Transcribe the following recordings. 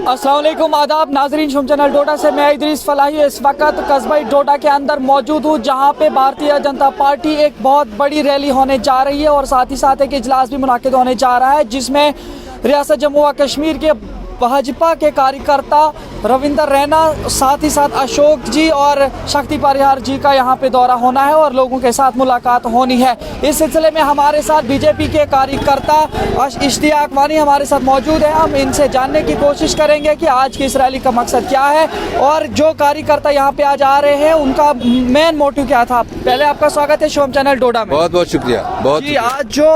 अस्सलाम वालेकुम, आदाब नाजरीन। शुम चैनल डोडा से मैं इदरीस फलाही इस वक्त कस्बा डोडा के अंदर मौजूद हूँ, जहाँ पे भारतीय जनता पार्टी एक बहुत बड़ी रैली होने जा रही है और साथ ही साथ एक इजलास भी मुनाकिद होने जा रहा है, जिसमें रियासत जम्मू व कश्मीर के भाजपा के कार्यकर्ता रविंदर रैना, साथ ही साथ अशोक जी और शक्ति परिहार जी का यहाँ पे दौरा होना है और लोगों के साथ मुलाकात होनी है। इस सिलसिले में हमारे साथ बीजेपी के कार्यकर्ता इश्तियाक वानी हमारे साथ मौजूद है। हम इनसे जानने की कोशिश करेंगे कि आज की इस रैली का मकसद क्या है और जो कार्यकर्ता यहाँ पे आज आ रहे हैं उनका मेन मोटिव क्या था। पहले आपका स्वागत है शोम चैनल डोडा में। बहुत बहुत शुक्रिया। बहुत जी, आज जो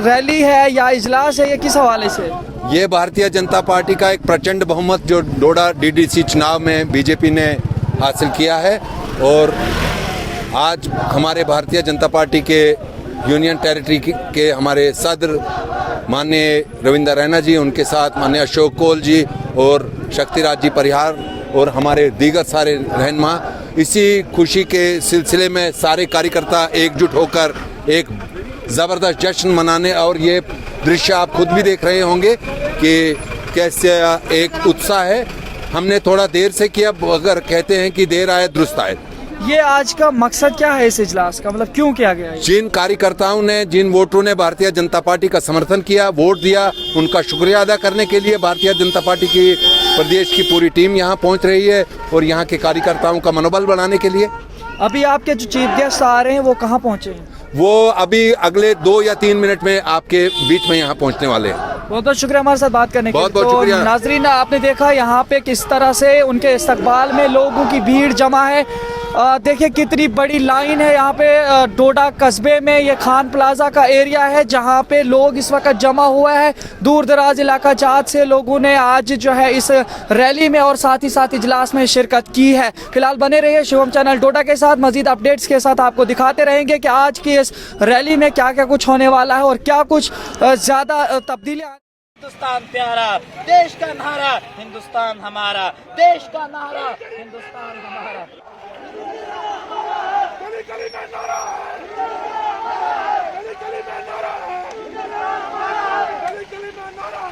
रैली है या इजलास है, ये किस हवाले से? ये भारतीय जनता पार्टी का एक प्रचंड बहुमत जो डोडा डीडीसी चुनाव में बीजेपी ने हासिल किया है और आज हमारे भारतीय जनता पार्टी के यूनियन टेरिटरी के हमारे सदर माननीय रविंदर रैना जी, उनके साथ माननीय अशोक कोल जी और शक्तिराज जी परिहार और हमारे दीगर सारे रहनुमा, इसी खुशी के सिलसिले में सारे कार्यकर्ता एकजुट होकर एक ज़बरदस्त जश्न मनाने, और ये दृश्य आप खुद भी देख रहे होंगे कि कैसे एक उत्साह है। हमने थोड़ा देर से किया, अगर कहते हैं कि देर आए दुरुस्त आए। ये आज का मकसद क्या है इस इजलास का, मतलब क्यों किया गया है? जिन कार्यकर्ताओं ने, जिन वोटरों ने भारतीय जनता पार्टी का समर्थन किया, वोट दिया, उनका शुक्रिया अदा करने के लिए भारतीय जनता पार्टी की प्रदेश की पूरी टीम यहाँ पहुँच रही है और यहाँ के कार्यकर्ताओं का मनोबल बढ़ाने के लिए। अभी आपके जो चीफ गेस्ट आ रहे हैं वो कहाँ पहुँचे हैं? वो अभी अगले 2 या 3 मिनट में आपके बीच में यहाँ पहुँचने वाले हैं। बहुत बहुत शुक्रिया हमारे साथ बात करने के लिए। बहुत शुक्रिया। नाजरीन, आपने देखा यहाँ पे किस तरह से उनके इस्तकबाल में लोगों की भीड़ जमा है। देखिए कितनी बड़ी लाइन है यहाँ पे डोडा कस्बे में। ये खान प्लाजा का एरिया है जहाँ पे लोग इस वक्त जमा हुआ है। दूर दराज इलाका जात से लोगों ने आज जो है इस रैली में और साथ ही साथ इजलास में शिरकत की है। फिलहाल बने रहिए शिवम चैनल डोडा के साथ, मजीद अपडेट्स के साथ आपको दिखाते रहेंगे कि आज की इस रैली में क्या क्या कुछ होने वाला है और क्या कुछ ज़्यादा तब्दीलियाँ। हिंदुस्तान प्यारा, देश का नारा हिंदुस्तान हमारा, देश का नारा हिंदुस्तान हमारा। गली गली में नारा, गली गली में नारा, गली गली में नारा।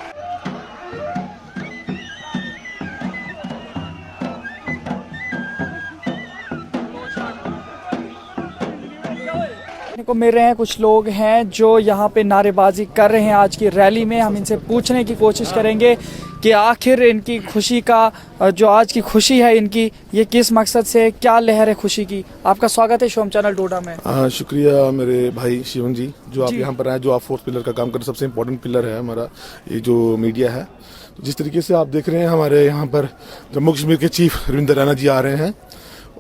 को मिल रहे हैं कुछ लोग हैं जो यहाँ पे नारेबाजी कर रहे हैं आज की रैली में। हम इनसे पूछने की कोशिश करेंगे कि आखिर इनकी खुशी का जो आज की खुशी है इनकी, ये किस मकसद से, क्या लहर है खुशी की। आपका स्वागत है शोम चैनल डोडा में। शुक्रिया मेरे भाई शिवम जी, जो आप यहाँ पर आए, जो आप फोर्थ पिलर का काम कर रहे हैं। सबसे इम्पोर्टेंट पिलर है हमारा ये जो मीडिया है। तो जिस तरीके से आप देख रहे हैं, हमारे यहाँ पर जम्मू कश्मीर के चीफ रविंदर रैना जी आ रहे हैं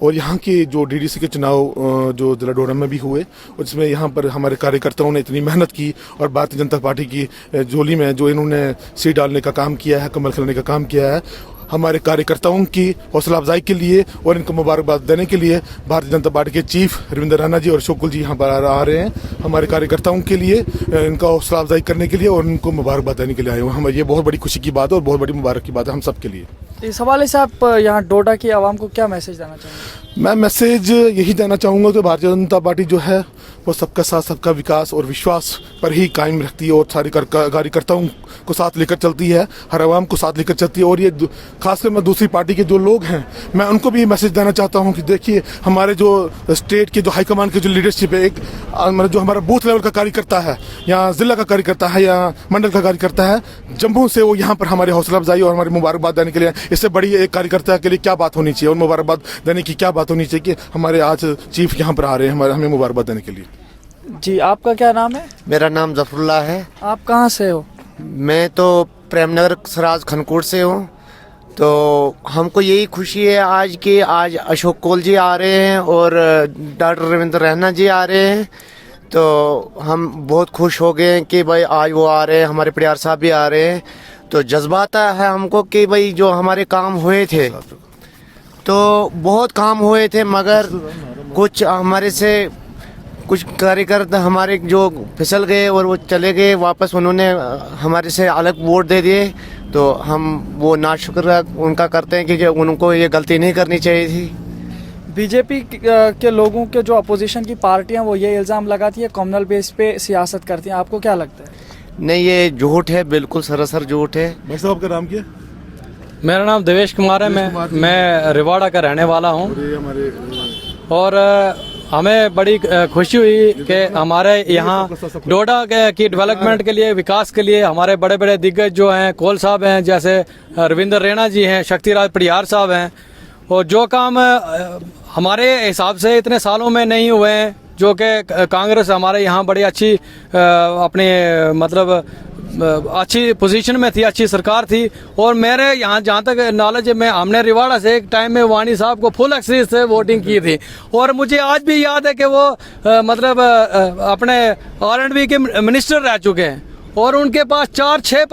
और यहाँ के जो डीडीसी के चुनाव जो जिला डोडा में भी हुए और जिसमें यहाँ पर हमारे कार्यकर्ताओं ने इतनी मेहनत की और भारतीय जनता पार्टी की झोली में जो इन्होंने सीट डालने का काम किया है, कमल खिलाने का काम किया है, हमारे कार्यकर्ताओं की हौसला अफजाई के लिए और इनको मुबारकबाद देने के लिए भारतीय जनता पार्टी के चीफ रविंदर रैना जी और अशोक कुल जी यहाँ पर आ रहे हैं। हमारे कार्यकर्ताओं के लिए इनका हौसला अफजाई करने के लिए और इनको मुबारकबाद देने के लिए आए हुए हैं। ये बहुत बड़ी खुशी की बात है और बहुत बड़ी मुबारक की बात है हम सब के लिए। इस हवाले से आप यहाँ डोडा की आवाम को क्या मैसेज देना चाहेंगे? मैं मैसेज यही देना चाहूँगा कि भारतीय जनता पार्टी जो है वो सबका साथ, सबका विकास और विश्वास पर ही कायम रखती है और सारी कार्यकर्ताओं को साथ लेकर चलती है, हर आवाम को साथ लेकर चलती है। और ये खासकर मैं दूसरी पार्टी के जो लोग हैं, मैं उनको भी मैसेज देना चाहता हूँ कि देखिए हमारे जो स्टेट के जो हाईकमान के जो लीडरशिप है, एक मतलब जो हमारा बूथ लेवल का कार्यकर्ता है या जिला का कार्यकर्ता है या मंडल का कार्यकर्ता है जम्मू से, वो यहाँ पर हमारे हौसला अफजाई और हमारी मुबारकबाद देने के लिए, इससे बड़ी एक कार्यकर्ता के लिए क्या बात होनी चाहिए और मुबारकबाद देने की क्या बात होनी चाहिए कि हमारे आज चीफ यहाँ पर आ रहे हैं हमें मुबारकबाद देने के लिए। जी, आपका क्या नाम है? मेरा नाम जफरुल्लाह है। आप कहाँ से हो? मैं तो प्रेमनगर सराज खनकोट से हूँ। तो हमको यही खुशी है आज की, आज अशोक कोल जी आ रहे हैं और डॉक्टर रविंदर रैना जी आ रहे हैं। तो हम बहुत खुश हो गए कि भाई आज वो आ रहे हैं, हमारे प्यार साहब भी आ रहे हैं। तो जज्बाता है हमको कि भाई जो हमारे काम हुए थे, तो बहुत काम हुए थे, मगर कुछ हमारे से कुछ कार्यकर्ता हमारे जो फिसल गए और वो चले गए वापस, उन्होंने हमारे से अलग वोट दे दिए। तो हम वो नाशुक्र उनका करते हैं कि उनको ये गलती नहीं करनी चाहिए थी। बीजेपी के लोगों के जो अपोजिशन की पार्टियां वो ये इल्ज़ाम लगाती है कम्युनल बेस पे सियासत करती हैं, आपको क्या लगता है? नहीं, ये झूठ है, बिल्कुल सरासर झूठ है। भाई साहब आपका नाम क्या है? मेरा नाम देवेश कुमार है। मैं रिवाड़ा का रहने वाला हूँ और ये हमारे और हमें बड़ी खुशी हुई कि हमारे यहाँ डोडा की डेवलपमेंट के लिए, विकास के लिए हमारे बड़े बड़े दिग्गज जो हैं, कोल साहब हैं, जैसे रविंदर रैना जी हैं, शक्तिराज पटियार साहब हैं, और जो काम हमारे हिसाब से इतने सालों में नहीं हुए हैं, जो कि कांग्रेस हमारे यहाँ बड़ी अच्छी अपने मतलब अच्छी पोजीशन में थी, अच्छी सरकार थी। और मेरे यहाँ जहाँ तक नॉलेज है, हमने रिवाड़ा से एक टाइम में वानी साहब को फुल एक्सेस से वोटिंग की थी, और मुझे आज भी याद है कि वो मतलब अपने R&B के मिनिस्टर रह चुके हैं, और उनके पास 4-6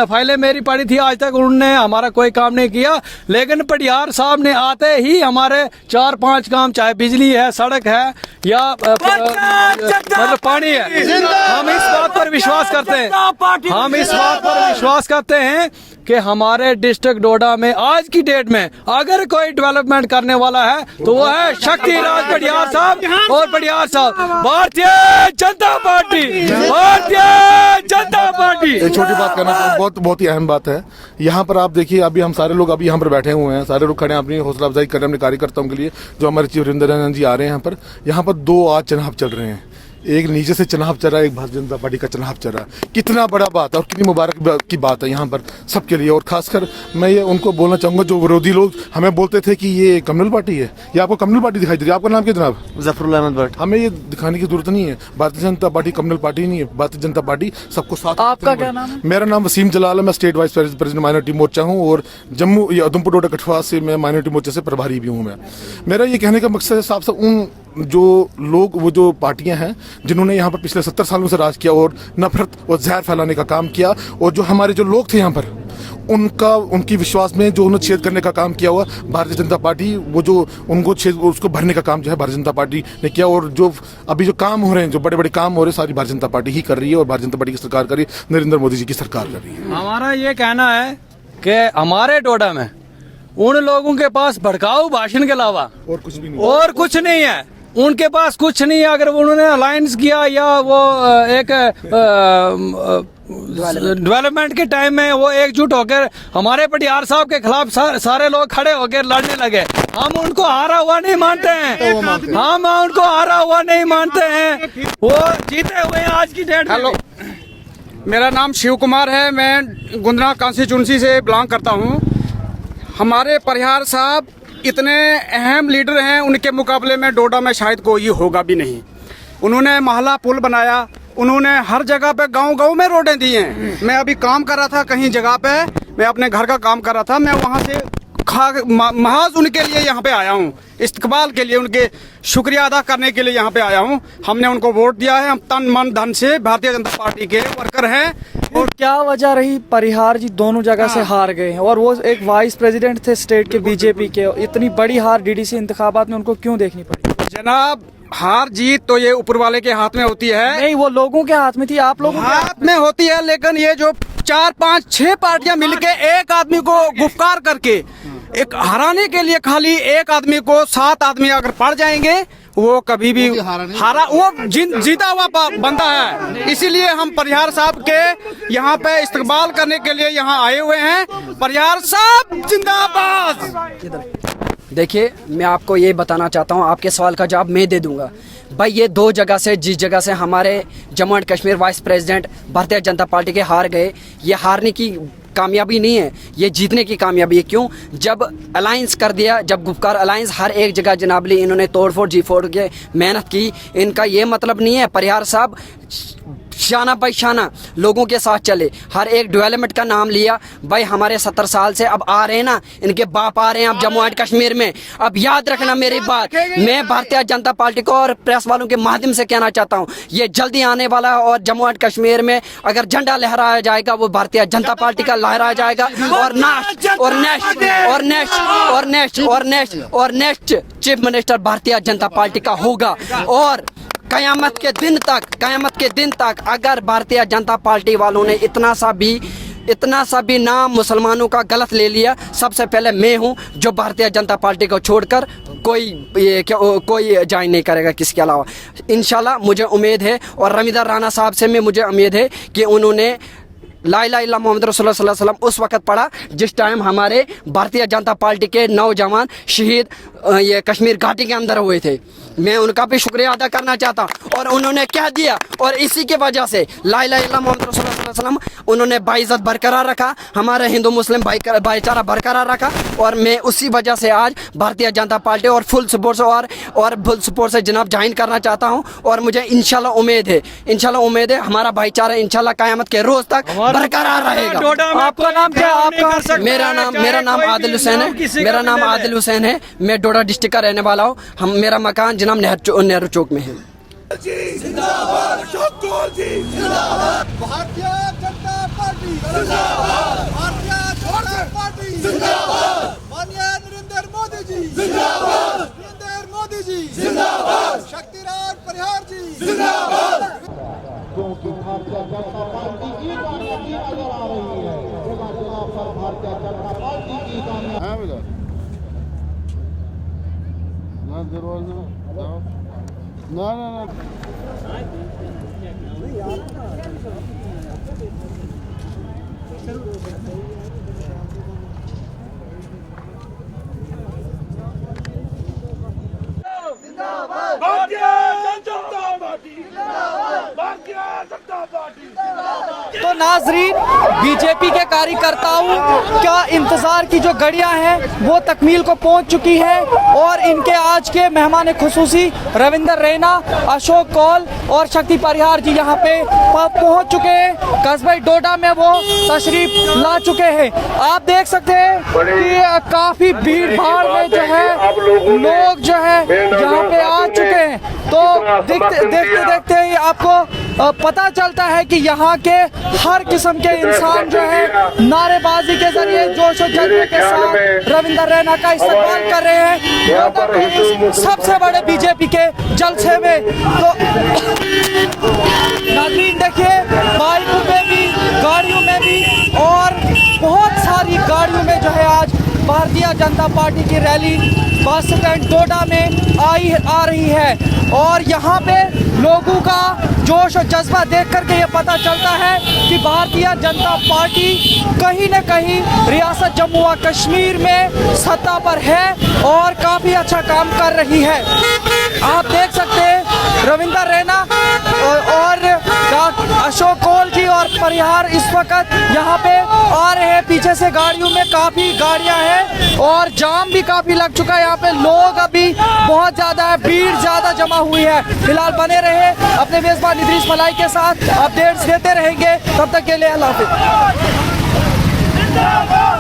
फाइलें मेरी पड़ी थी, आज तक उन्होंने हमारा कोई काम नहीं किया। लेकिन पटियार साहब ने आते ही हमारे 4-5 काम, चाहे बिजली है, सड़क है या मतलब पानी है, हम इस बात पर विश्वास करते हैं, हम इस बात पर विश्वास करते हैं कि हमारे डिस्ट्रिक्ट डोडा में आज की डेट में अगर कोई डेवलपमेंट करने वाला है तो वो है शक्तिराज पटियार साहब और पटियार साहब। Bharatiya Janata party, Bharatiya Janata party. एक छोटी बात करना चाहूँ, बहुत ही अहम बात है। यहाँ पर आप देखिए, अभी हम सारे लोग अभी यहाँ पर बैठे हुए हैं, सारे लोग खड़े हैं, अपनी हौसला अफजाई कर रहे हैं अपने कार्यकर्ताओं के लिए। जो हमारे चीफ रविंदर रैना जी आ रहे हैं यहाँ पर 2 आज चुनाव चल रहे हैं, एक नीचे से चुनाव चल रहा है, एक भारतीय जनता पार्टी का चुनाव चल रहा है। कितना बड़ा बात है और कितनी मुबारक की बात है यहाँ पर सबके लिए। और खासकर मैं ये उनको बोलना चाहूंगा, जो विरोधी लोग हमें बोलते थे कि ये कम्युनल पार्टी है, ये आपको कम्युनल पार्टी दिखाई दे रही है। आपका नाम क्या जनाब? जफरुल अहमद भट्ट। हमें ये दिखाने की जरूरत नहीं है, Bharatiya Janata party communal party नहीं है, भारतीय जनता पार्टी सबको साथ। आपका क्या नाम है? मेरा नाम वसीम जलाल है, मैं स्टेट वाइस प्रेसिडेंट माइनॉरिटी मोर्चा हूँ, और जम्मू या उधमपुर डोडा कठुआ से मैं माइनॉरिटी मोर्चा से प्रभारी भी हूँ। मैं मेरा ये कहने का मकसद है साहब साहब, उन जो लोग, वो जो पार्टियां हैं जिन्होंने यहाँ पर पिछले 70 सालों से राज किया और नफरत और जहर फैलाने का काम किया, और जो हमारे जो लोग थे यहाँ पर उनकी विश्वास में जो उन्होंने छेद करने का काम किया हुआ, भारतीय जनता पार्टी वो जो उनको छेद उसको भरने का काम जो है भारतीय जनता पार्टी ने किया। और जो अभी जो काम हो रहे हैं, जो बड़े बड़े काम हो रहे हैं, सारी भारतीय जनता पार्टी ही कर रही है, और भारतीय जनता पार्टी की सरकार कर रही है, नरेंद्र मोदी जी की सरकार कर रही है। हमारा ये कहना है कि हमारे डोडा में उन लोगों के पास भड़काऊ भाषण के अलावा और कुछ भी नहीं, और कुछ नहीं है, उनके पास कुछ नहीं है। अगर उन्होंने अलायंस किया या वो एक डेवलपमेंट के टाइम में वो एकजुट होकर हमारे पटियार साहब के खिलाफ सारे लोग खड़े होकर लड़ने लगे, हम उनको हारा हुआ नहीं मानते हैं, हम उनको हारा हुआ नहीं मानते हैं, वो जीते हुए हैं आज की डेट में। हेलो, मेरा नाम शिव कुमार है, मैं गुंदरा कॉन्स्टिट्यूंसी से बिलोंग करता हूँ। हमारे परिहार साहब इतने अहम लीडर हैं, उनके मुकाबले में डोडा में शायद कोई होगा भी नहीं। उन्होंने महला पुल बनाया, उन्होंने हर जगह पे गांव-गांव में रोडें दी हैं। मैं अभी काम कर रहा था कहीं जगह पे, मैं अपने घर का काम कर रहा था, मैं वहां से महज उनके लिए यहाँ पे आया हूँ, इस्तकबाल के लिए, उनके शुक्रिया अदा करने के लिए यहाँ पे आया हूँ। हमने उनको वोट दिया है, हम तन मन धन से भारतीय जनता पार्टी के वर्कर हैं। और क्या वजह रही, परिहार जी दोनों जगह से हार गए हैं, और वो एक वाइस प्रेसिडेंट थे स्टेट के बीजेपी के, इतनी बड़ी हार डीडीसी इंतखाबात में उनको क्यों देखनी पड़ी? जनाब, हार जीत तो ये ऊपर वाले के हाथ में होती है। नहीं, वो लोगों के हाथ में थी, आप लोगों के हाथ में होती है, लेकिन ये जो 4-5-6 पार्टियां मिलके एक आदमी को गुफ्कार करके एक हराने के लिए, खाली एक आदमी को 7 आदमी अगर पड़ जाएंगे, वो कभी भी वो जीता हुआ बंदा है। इसीलिए हम परिहार साहब के यहाँ पे इस्तकबाल करने के लिए यहाँ आए हुए हैं। परिहार साहब जिंदाबाद। देखिए, मैं आपको ये बताना चाहता हूँ, आपके सवाल का जवाब मैं दे दूंगा। भाई, ये 2 जगह से, जिस जगह से हमारे Jammu and Kashmir vice president Bharatiya Janata party के हार गए, ये हारने की कामयाबी नहीं है, ये जीतने की कामयाबी है। क्यों? जब अलायंस कर दिया, जब गुफ्कार अलायंस हर एक जगह जनाबली इन्होंने तोड़फोड़ जी फोड़ के मेहनत की, इनका ये मतलब नहीं है परिहार साहब शाना भाई शाना लोगों के साथ चले, हर एक डेवलपमेंट का नाम लिया। भाई, हमारे 70 साल से अब आ रहे हैं ना, इनके बाप आ रहे हैं अब जम्मू एंड कश्मीर में। अब याद रखना मेरी बात, मैं भारतीय जनता पार्टी को और प्रेस वालों के माध्यम से कहना चाहता हूँ, ये जल्दी आने वाला है, और जम्मू एंड कश्मीर में अगर झंडा लहराया जाएगा, वो भारतीय जनता पार्टी का लहराया जाएगा, और next chief minister Bharatiya Janata party का होगा। और कयामत के दिन तक अगर भारतीय जनता पार्टी वालों ने इतना सा भी इतना सा भी नाम मुसलमानों का गलत ले लिया, सबसे पहले मैं हूँ जो भारतीय जनता पार्टी को छोड़कर कोई ज्वाइन नहीं करेगा किसके अलावा। इंशाल्लाह मुझे उम्मीद है, और रविंदर रैना साहब से भी मुझे उम्मीद है कि उन्होंने ला इलाहा इल्लल्लाह मोहम्मद रसूलुल्लाह सल्लल्लाहु अलैहि वसल्लम उस वक़्त पढ़ा जिस टाइम हमारे भारतीय जनता पार्टी के नौजवान शहीद ये कश्मीर घाटी के अंदर हुए थे। मैं उनका भी शुक्रिया अदा करना चाहता हूँ, और उन्होंने कह दिया, और इसी की वजह से ला इलाहा इल्लल्लाह मोहम्मद रसूलुल्लाह सल्लल्लाहु अलैहि वसल्लम उन्होंने बाइज़्ज़त बरकरार रखा, हमारे हिंदू मुस्लिम भाईचारा बरकरार रखा, और मैं उसी वजह से आज भारतीय जनता पार्टी और फुल सपोर्ट से जनाब ज्वाइन करना चाहता हूँ। और मुझे इंशाल्लाह उम्मीद है हमारा भाईचारा इंशाल्लाह क़यामत के रोज़ तक बरकरार रहेगा। आपका नाम क्या है? आपका मेरा नाम आदिल हुसैन है। मेरा नाम आदिल हुसैन है। मैं डोडा डिस्ट्रिक्ट का रहने वाला हूँ। मेरा मकान जनाब नेहरू चौक में है। भारतीय जनता पार्टी जिंदाबाद, भारतीय जनता पार्टी जिंदाबाद, माननीय नरेंद्र मोदी जी जिंदाबाद, नरेंद्र मोदी जी जिंदाबाद, शक्तिराज परिहार जी जिंदाबाद। क्योंकि भारतीय जनता पार्टी की कामयाबी नजर आ रही है, भारतीय जनता पार्टी की कामयाबी ना तो नाजरीन, बीजेपी के कार्यकर्ताओं का इंतजार की जो घड़ियां हैं वो तकमील को पहुंच चुकी है, और इनके आज के मेहमान खुसूसी रविंदर रैना, अशोक कौल और शक्ति परिहार जी यहाँ पे पहुंच चुके हैं। कस्बा डोडा में वो तशरीफ ला चुके हैं। आप देख सकते हैं कि काफी भीड़ भाड़ में जो है लोग जो है यहाँ पे आ चुके हैं। तो देखते ही आपको पता चलता है कि यहाँ के हर किस्म के इंसान जो है नारेबाजी के जरिए जोश और जज्बे के साथ रविंदर रैना का इस्तेमाल कर रहे हैं सबसे बड़े बीजेपी के जलसे में। तो नाज़रीन देखिए, बाइकों में भी, गाड़ियों में भी, और बहुत सारी गाड़ियों में जो है आज भारतीय जनता पार्टी की रैली बस स्टैंड डोडा में आ रही है। और यहाँ पे लोगों का जोश और जज्बा देख करके ये पता चलता है कि भारतीय जनता पार्टी कहीं न कहीं रियासत जम्मू व कश्मीर में सत्ता पर है और काफ़ी अच्छा काम कर रही है। आप देख सकते हैं रविंदर रैना और अशोक कौल जी और परिहार इस वक्त यहाँ पे आ रहे हैं। पीछे से गाड़ियों में काफ़ी गाड़ियाँ हैं और जाम भी काफ़ी लग चुका है। यहाँ पे लोग अभी बहुत ज़्यादा है, भीड़ ज़्यादा जमा हुई है। फिलहाल बने रहे अपने मेज़बान इदरीस फलाही के साथ, अपडेट्स देते रहेंगे। तब तक के लिए अल्लाह हाफ़िज़। जिंदाबाद,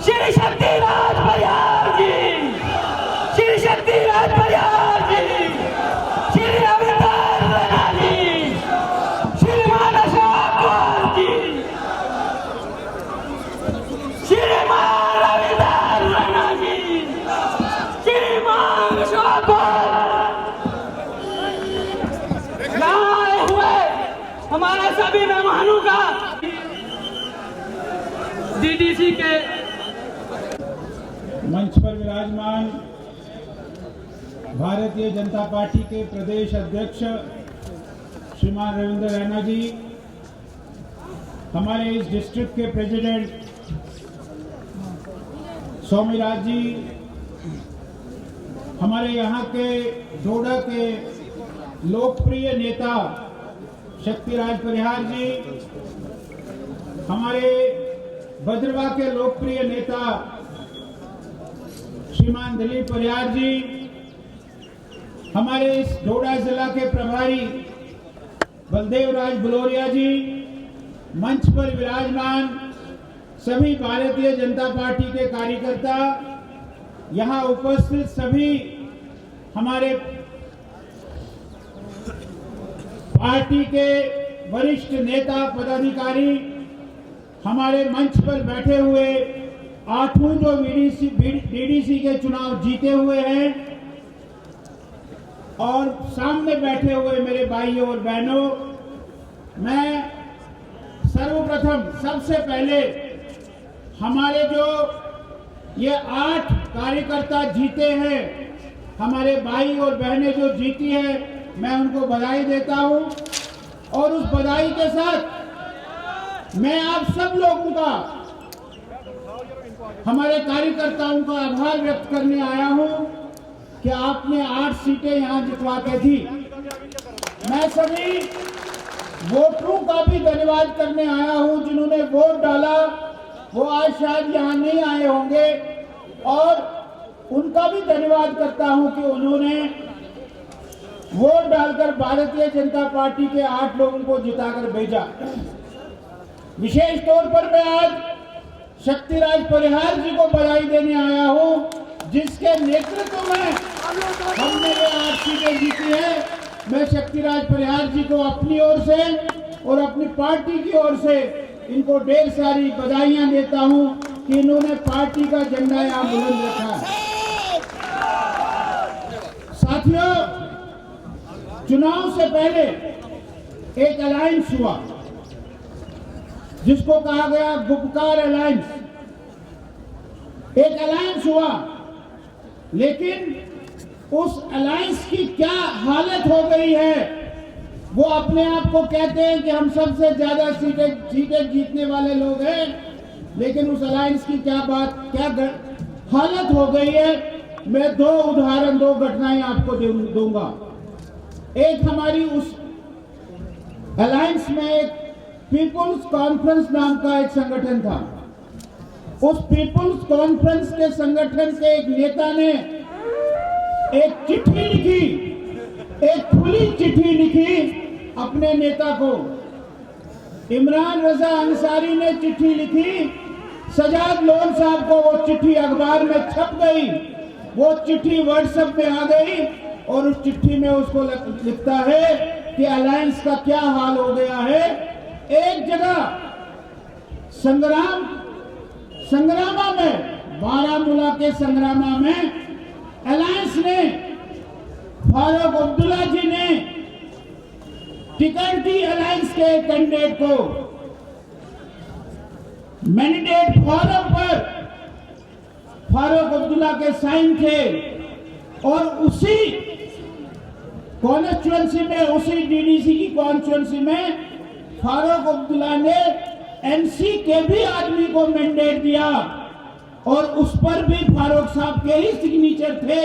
श्री शक्तिराज परिहार जी, श्री शक्तिराज परिहार जी, श्री रविंदर रैना जी, श्रीमान अशोक कौर जी, श्रीमान रविंदर रैना जी, श्रीमान अशोक कौर आए हुए हमारे सभी मेहमानों का डीडीसी के मंच पर विराजमान भारतीय जनता पार्टी के प्रदेश अध्यक्ष श्रीमान रविंदर रैना जी, हमारे इस डिस्ट्रिक्ट के प्रेसिडेंट सौम्यराज जी, हमारे यहाँ के डोडा के लोकप्रिय नेता शक्तिराज परिहार जी, हमारे भद्रवा के लोकप्रिय नेता श्रीमान दिलीप परिहार जी, हमारे इस डोडा जिला के प्रभारी बलदेव राज बलोरिया जी, मंच पर विराजमान सभी भारतीय जनता पार्टी के कार्यकर्ता, यहाँ उपस्थित सभी हमारे पार्टी के वरिष्ठ नेता पदाधिकारी, हमारे मंच पर बैठे हुए 8वें जो डीडीसी के चुनाव जीते हुए हैं और सामने बैठे हुए मेरे भाइयों और बहनों, मैं सर्वप्रथम सबसे पहले हमारे जो ये 8 कार्यकर्ता जीते हैं, हमारे भाई और बहनें जो जीती है, मैं उनको बधाई देता हूं और उस बधाई के साथ मैं आप सब लोगों का, हमारे कार्यकर्ताओं का आभार व्यक्त करने आया हूं कि आपने 8 सीटें यहां जितवा के दी। मैं सभी वोटरों का भी धन्यवाद करने आया हूं जिन्होंने वोट डाला, वो आज शायद यहां नहीं आए होंगे और उनका भी धन्यवाद करता हूं कि उन्होंने वोट डालकर भारतीय जनता पार्टी के 8 लोगों को जिताकर भेजा। विशेष तौर पर मैं आज शक्तिराज परिहार जी को बधाई देने आया हूं जिसके नेतृत्व में हमने ये 8 सीटें जीती है। मैं शक्तिराज परिहार जी को अपनी ओर से और अपनी पार्टी की ओर से इनको ढेर सारी बधाइयां देता हूं कि इन्होंने पार्टी का झंडा यहां बुलंद रखा है। साथियों, चुनाव से पहले एक अलायंस हुआ जिसको कहा गया गुपकार अलायंस। एक अलायंस हुआ, लेकिन उस अलायंस की क्या हालत हो गई है, वो अपने आप को कहते हैं कि हम सबसे ज्यादा सीटें जीतने वाले लोग हैं, लेकिन उस अलायंस की क्या हालत हो गई है, मैं 2 उदाहरण 2 घटनाएं आपको दूंगा। एक हमारी उस अलायंस में एक पीपुल्स कॉन्फ्रेंस नाम का एक संगठन था। उस पीपुल्स कॉन्फ्रेंस के संगठन के एक नेता ने एक चिट्ठी लिखी, एक खुली चिट्ठी लिखी अपने नेता को। इमरान रजा अंसारी ने चिट्ठी लिखी, सजाद लोन साहब को वो चिट्ठी अखबार में छप गई, वो चिट्ठी व्हाट्सएप में आ गई और उस चिट्ठी में उसको लिखता है कि अलायंस का क्या हाल हो गया है। एक जगह संग्रामा में, बारामूला के संग्रामा में अलायंस ने, फारूक अब्दुल्ला जी ने टिकट दी अलायंस के कैंडिडेट को। मैंडेट फॉर्म पर फारूक अब्दुल्ला के साइन थे और उसी कॉन्स्टिट्यूएंसी में, उसी डीडीसी की कॉन्स्टिट्यूएंसी में फारूक अब्दुल्ला ने एनसी के भी आदमी को मैंडेट दिया और उस पर भी फारूक साहब के ही सिग्नेचर थे।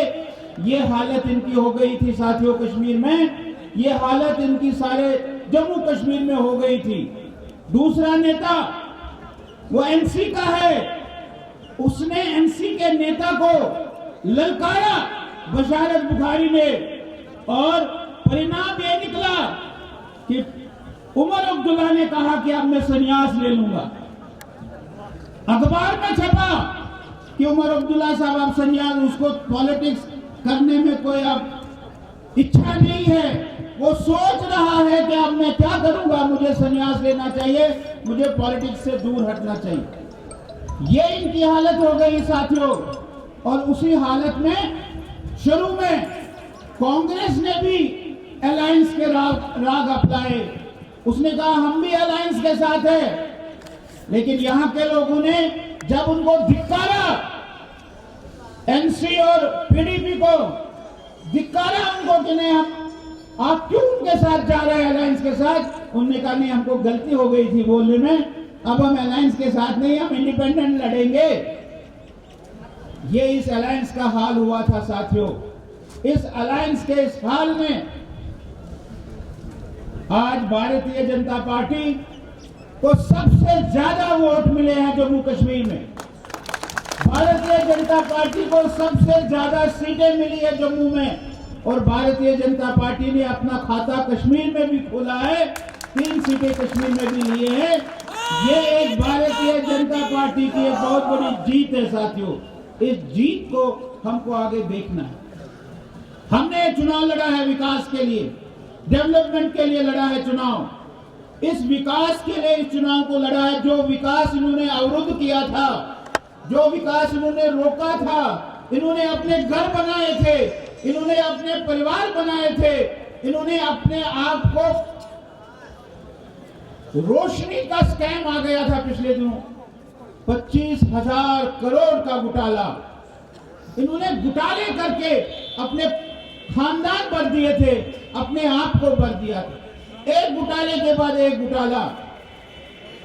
ये हालत इनकी हो गई थी साथियों कश्मीर में, ये हालत इनकी सारे जम्मू कश्मीर में हो गई थी। दूसरा नेता वो एनसी का है, उसने एनसी के नेता को ललकारा बशारत बुखारी ने और परिणाम ये निकला कि उमर अब्दुल्ला ने कहा कि अब मैं संन्यास ले लूंगा। अखबार में छपा कि उमर अब्दुल्ला साहब आप संन्यास, उसको पॉलिटिक्स करने में कोई अब इच्छा नहीं है, वो सोच रहा है कि अब मैं क्या करूंगा, मुझे संन्यास लेना चाहिए, मुझे पॉलिटिक्स से दूर हटना चाहिए। ये इनकी हालत हो गई साथियों। और उसी हालत में शुरू में कांग्रेस ने भी अलायंस के राग अपनाए, उसने कहा हम भी अलायंस के साथ है, लेकिन यहां के लोगों ने जब उनको धिक्कारा, एनसी और पीडीपी को धिक्कारा उनको कि नहीं हम आप क्यों उनके साथ जा रहे हैं अलायंस के साथ, उन्होंने कहा नहीं हमको गलती हो गई थी बोलने में, अब हम अलायंस के साथ नहीं, हम इंडिपेंडेंट लड़ेंगे। ये इस अलायंस का हाल हुआ था साथियों। इस अलायंस के इस हाल में आज भारतीय जनता पार्टी को सबसे ज्यादा वोट मिले हैं जम्मू कश्मीर में। भारतीय जनता पार्टी को सबसे ज्यादा सीटें मिली है जम्मू में, और भारतीय जनता पार्टी ने अपना खाता कश्मीर में भी खोला है, 3 सीटें कश्मीर में भी लिए हैं। ये एक भारतीय जनता पार्टी की एक बहुत बड़ी जीत है साथियों। इस जीत को हमको आगे देखना है। हमने चुनाव लड़ा है विकास के लिए, डेवलपमेंट के लिए लड़ा है चुनाव। इस विकास के लिए इस चुनाव को लड़ा है। जो विकास इन्होंने अवरुद्ध किया था, जो विकास इन्होंने रोका था, इन्होंने अपने घर बनाए थे, इन्होंने अपने परिवार बनाए थे, इन्होंने अपने आप को, रोशनी का स्कैम आ गया था पिछले दिनों, 25,000 करोड़ का घोटाला, इन्होंने घोटाले करके अपने खानदान भर दिए थे, अपने आप को भर दिया था, एक घोटाले के बाद एक घोटाला।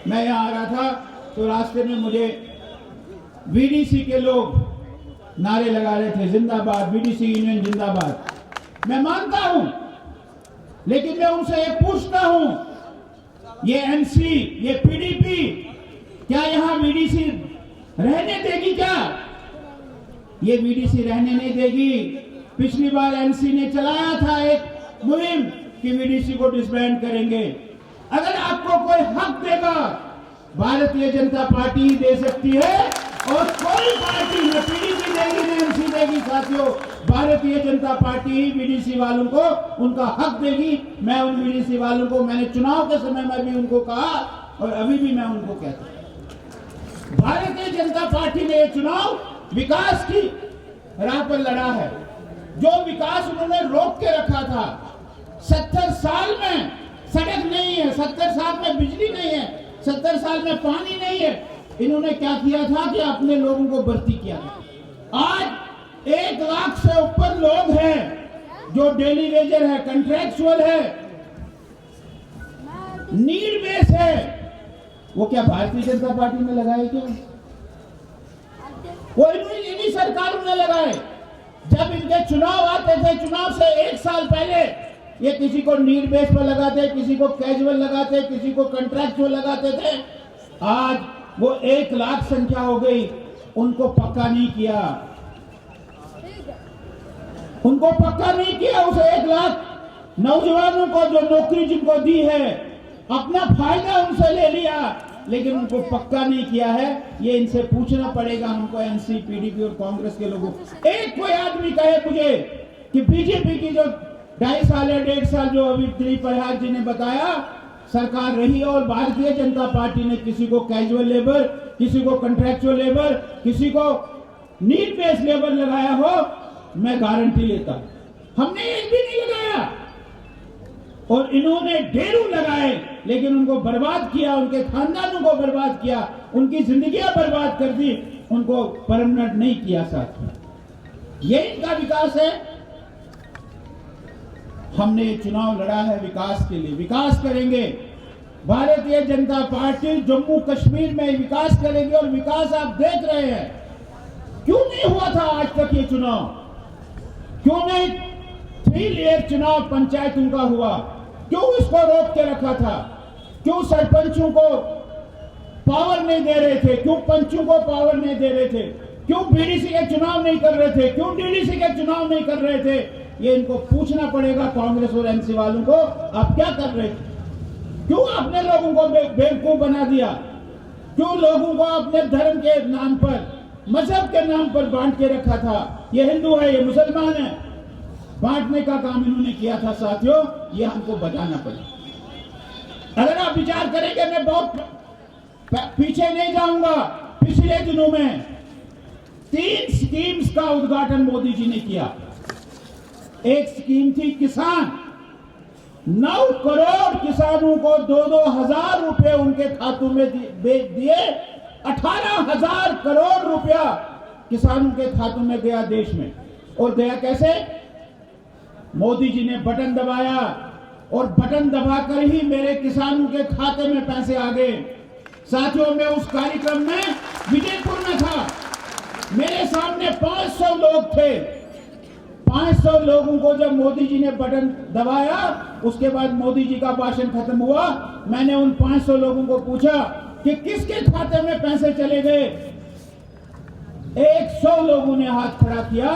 मैं यहां आ रहा था तो रास्ते में मुझे बीडीसी के लोग नारे लगा रहे थे, जिंदाबाद बीडीसी यूनियन जिंदाबाद। मैं मानता हूं, लेकिन मैं उनसे ये पूछता हूं, ये एनसी, ये पीडीपी क्या यहां बीडीसी रहने देगी? क्या ये बीडीसी रहने नहीं देगी? पिछली बार एनसी ने चलाया था एक मुहिम कि बीडीसी को डिसबैंड करेंगे। अगर आपको कोई हक देगा, भारतीय जनता पार्टी दे सकती है, और कोई पार्टी न पीडीपी देगी न एनसी देगी साथियों। भारतीय जनता पार्टी बीडीसी वालों को उनका हक देगी। मैं उन बीडीसी वालों को, मैंने चुनाव के समय में भी उनको कहा और अभी भी मैं उनको कहता हूं, भारतीय जनता पार्टी ने ये चुनाव विकास की राह पर लड़ा है। जो विकास उन्होंने रोक के रखा था, 70 साल में सड़क नहीं है, 70 साल में बिजली नहीं है, 70 साल में पानी नहीं है, इन्होंने क्या किया था कि अपने लोगों को भर्ती किया था। आज 1 लाख से ऊपर लोग हैं जो डेली वेजर है, कंट्रैक्चुअल है, नीड बेस है। वो क्या भारतीय जनता पार्टी ने लगाए? क्या वो इन्हीं सरकारों ने लगाए? जब इनके चुनाव आते थे, चुनाव से 1 साल पहले ये किसी को नीड बेस पर लगाते, किसी को कैजुअल लगाते, किसी को कंट्रैक्चुअल लगाते थे। आज वो 1 लाख संख्या हो गई, उनको पक्का नहीं किया, उनको पक्का नहीं किया। उस 1 लाख नौजवानों को जो नौकरी जिनको दी है, अपना फायदा उनसे ले लिया, लेकिन उनको पक्का नहीं किया है। ये इनसे पूछना पड़ेगा हमको, एनसी, पीडीपी और कांग्रेस के लोगों। एक कोई आदमी कहे मुझे कि बीजेपी की जो 2.5 साल या 1.5 साल जो अभी दिलीप प्रयाग जी ने बताया सरकार रही है, और भारतीय जनता पार्टी ने किसी को कैजुअल लेबर, किसी को कंट्रैक्चुअल लेबर, किसी को नीड बेस्ड लेबर लगाया हो, मैं गारंटी लेता हूं हमने एक भी नहीं लगाया। और इन्होंने ढेरों लगाए, लेकिन उनको बर्बाद किया, उनके खानदानों को बर्बाद किया, उनकी जिंदगियां बर्बाद कर दी, उनको परमानेंट नहीं किया साथ। ये इनका विकास है। हमने चुनाव लड़ा है विकास के लिए, विकास करेंगे। भारतीय जनता पार्टी जम्मू कश्मीर में विकास करेगी, और विकास आप देख रहे हैं। क्यों नहीं हुआ था आज तक ये चुनाव? क्यों नहीं 3 लेयर चुनाव पंचायतों का हुआ? क्यों इसको रोक के रखा था? क्यों सरपंचों को पावर नहीं दे रहे थे? क्यों पंचों को पावर नहीं दे रहे थे? क्यों बीडीसी के चुनाव नहीं कर रहे थे? क्यों डीडीसी के चुनाव नहीं कर रहे थे? ये इनको पूछना पड़ेगा कांग्रेस और एनसी वालों को, आप क्या कर रहे थे? क्यों अपने लोगों को बेवकूफ बना दिया? क्यों लोगों को अपने धर्म के नाम पर मजहब के नाम पर बांट के रखा था। ये हिंदू है, ये मुसलमान है, बांटने का काम इन्होंने किया था साथियों। ये हमको बताना पड़ेगा। अगर आप विचार करेंगे, मैं बहुत पीछे नहीं जाऊंगा। पिछले दिनों में 3 स्कीम्स का उद्घाटन मोदी जी ने किया। एक स्कीम थी किसान, 9 करोड़ किसानों को 2-2 हजार रुपए उनके खातों में दिए। 18,000 करोड़ रुपया किसानों के खातों में गया देश में। और गया कैसे? मोदी जी ने बटन दबाया और बटन दबाकर ही मेरे किसानों के खाते में पैसे आ गए। साथियों, मैं उस कार्यक्रम में विजयपुर में था। मेरे सामने 500 लोग थे। 500 लोगों को जब मोदी जी ने बटन दबाया, उसके बाद मोदी जी का भाषण खत्म हुआ, मैंने उन 500 लोगों को पूछा कि किसके खाते में पैसे चले गए। 100 लोगों ने हाथ खड़ा किया।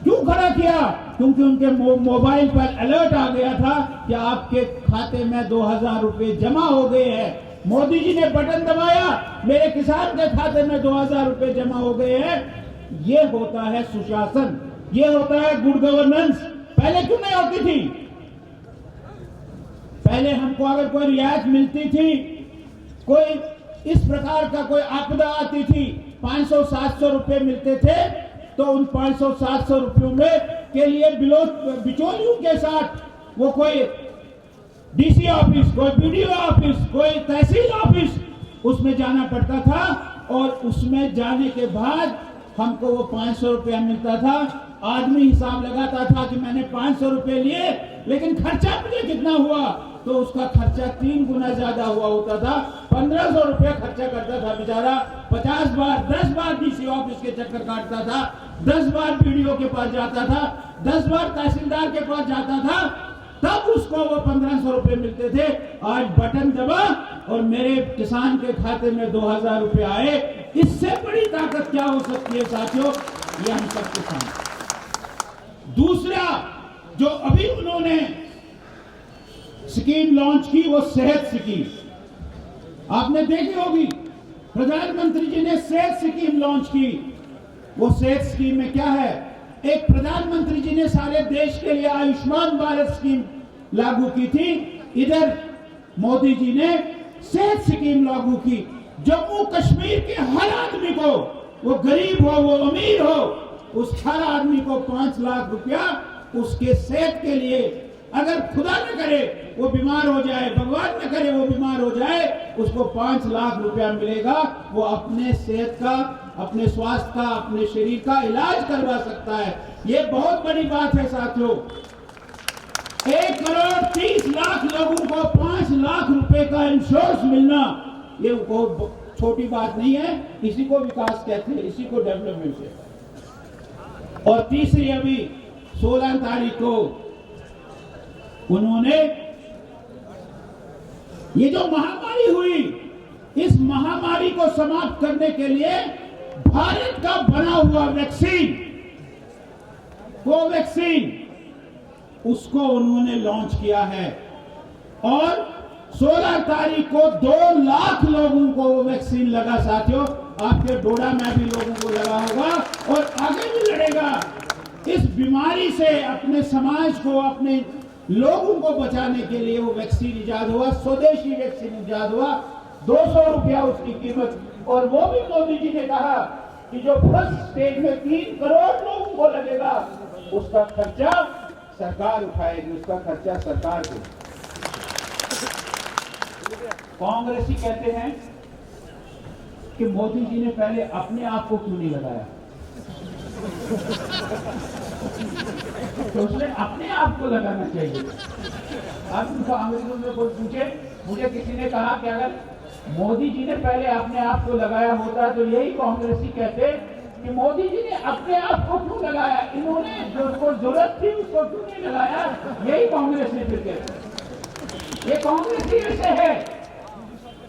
क्यों खड़ा किया? क्योंकि उनके मोबाइल पर अलर्ट आ गया था कि आपके खाते में 2,000 रुपए जमा हो गए हैं। मोदी जी ने बटन दबाया, मेरे किसान के खाते में 2,000 रुपए जमा हो गए हैं। ये होता है सुशासन, ये होता है गुड गवर्नेंस। पहले क्यों नहीं होती थी? पहले हमको अगर कोई रियायत मिलती थी, कोई इस प्रकार का कोई आपदा आती थी, 500-700 रुपए मिलते थे, तो उन 500-700 रुपयों में के लिए बिचौलियों के साथ वो कोई डीसी ऑफिस, कोई बीडीओ ऑफिस, कोई तहसील ऑफिस, उसमें जाना पड़ता था। और उसमें जाने के बाद हमको वो 500 रुपया मिलता था। आदमी हिसाब लगाता था कि मैंने 500 रुपए लिए, लेकिन खर्चा मुझे कितना हुआ, तो उसका खर्चा 3 गुना ज्यादा हुआ होता था। 1500 रुपया खर्चा करता था बेचारा। 50 बार 10 बार डीसी ऑफिस के चक्कर काटता था, 10 बार बीडीओ के पास जाता था, 10 बार तहसीलदार के पास जाता था, तब उसको वो 1500 रुपए मिलते थे। आज बटन दबा और मेरे किसान के खाते में 2,000 रुपए आए। इससे बड़ी ताकत क्या हो सकती है साथियों? ये हम सबके सामने। दूसरा जो अभी उन्होंने स्कीम लॉन्च की, वो सेहत स्कीम। आपने देखी होगी, प्रधानमंत्री जी ने सेहत स्कीम लॉन्च की। वो सेहत स्कीम में क्या है? एक प्रधानमंत्री जी ने सारे देश के लिए आयुष्मान भारत स्कीम लागू की थी, इधर मोदी जी ने सेहत स्कीम लागू की। जम्मू कश्मीर के हर आदमी को, वो गरीब हो वो अमीर हो, उस हर आदमी को 5 लाख रुपया उसके सेहत के लिए, अगर खुदा न करे वो बीमार हो जाए, भगवान न करे वो बीमार हो जाए, उसको 5 लाख रुपया मिलेगा। वो अपने सेहत का, अपने स्वास्थ्य का, अपने शरीर का इलाज करवा सकता है। ये बहुत बड़ी बात है साथियों। 1 करोड़ 30 लाख लोगों को 5 लाख रुपए का इंश्योरेंस मिलना, ये बहुत छोटी बात नहीं है। इसी को विकास कहते हैं, इसी को डेवलपमेंट कहते हैं। और तीसरी, अभी 16 तारीख को उन्होंने ये जो महामारी हुई, इस महामारी को समाप्त करने के लिए भारत का बना हुआ वैक्सीन, कोवैक्सीन, उसको उन्होंने लॉन्च किया है। और 16 तारीख को 2 लाख लोगों को वो वैक्सीन लगा साथियों। आपके डोडा में भी लोगों को लगा होगा और आगे भी लड़ेगा। इस बीमारी से अपने समाज को, अपने लोगों को बचाने के लिए वो वैक्सीन इजाद हुआ, स्वदेशी वैक्सीन इजाद हुआ। 200 रुपया उसकी कीमत। और वो भी मोदी जी ने कहा कि जो फर्स्ट स्टेज में 3 करोड़ लोगों को लगेगा, उसका खर्चा सरकार उठाएगी, उसका खर्चा सरकार को। कांग्रेसी कहते हैं कि मोदी जी ने पहले अपने आप को क्यों नहीं लगाया, तो उसने अपने आप को लगाना चाहिए। अब कांग्रेसियों में कोई पूछे, मुझे किसी ने कहा कि अगर मोदी जी ने पहले अपने आप को लगाया होता, तो यही कांग्रेसी कहते कि मोदी जी ने अपने आप को क्यों लगाया, इन्होंने जो उसको जरूरत थी उसको क्यों नहीं लगाया। यही कांग्रेस ने फिर कहते। ये कांग्रेसी ऐसे है,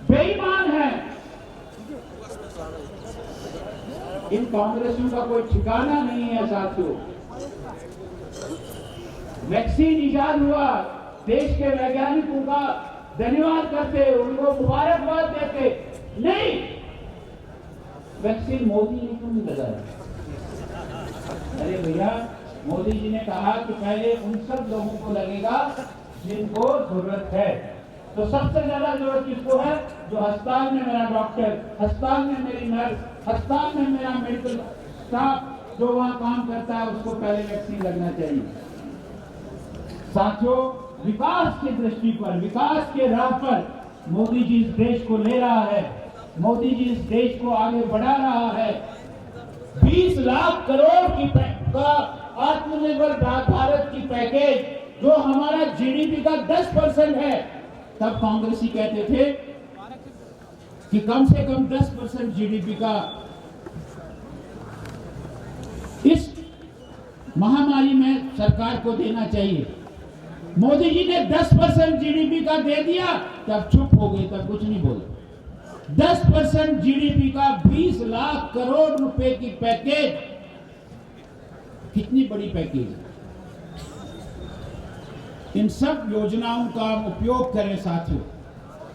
बेईमान है। इन कांग्रेसियों का कोई ठिकाना नहीं है साथियों। वैक्सीन इजाद हुआ, देश के वैज्ञानिकों का धन्यवाद करते, उनको मुबारकबाद देते। नहीं, वैक्सीन मोदी ने क्यों नहीं लगाया? अरे भैया, मोदी जी ने कहा कि पहले उन सब लोगों को लगेगा जिनको जरूरत है। तो सबसे ज्यादा जरूरत किसको है? जो अस्पताल में मेरा डॉक्टर, अस्पताल में मेरी नर्स, अस्पताल में मेरा मेडिकल स्टाफ जो वहाँ काम करता है, उसको पहले वैक्सीन लगना चाहिए। साथियों, विकास की दृष्टि पर, विकास के राह पर मोदी जी इस देश को ले रहा है। मोदी जी इस देश को आगे बढ़ा रहा है। 20 लाख करोड़ की का आत्मनिर्भर भारत की पैकेज जो हमारा जीडीपी का 10% है। तब कांग्रेसी कहते थे कि कम से कम 10% जीडीपी का इस महामारी में सरकार को देना चाहिए। मोदी जी ने 10% जीडीपी का दे दिया, तब चुप हो गए, तब कुछ नहीं बोले। 10% जीडीपी का 20 लाख करोड़ रुपए की पैकेज, कितनी बड़ी पैकेज है। इन सब योजनाओं का हम उपयोग करें साथियों,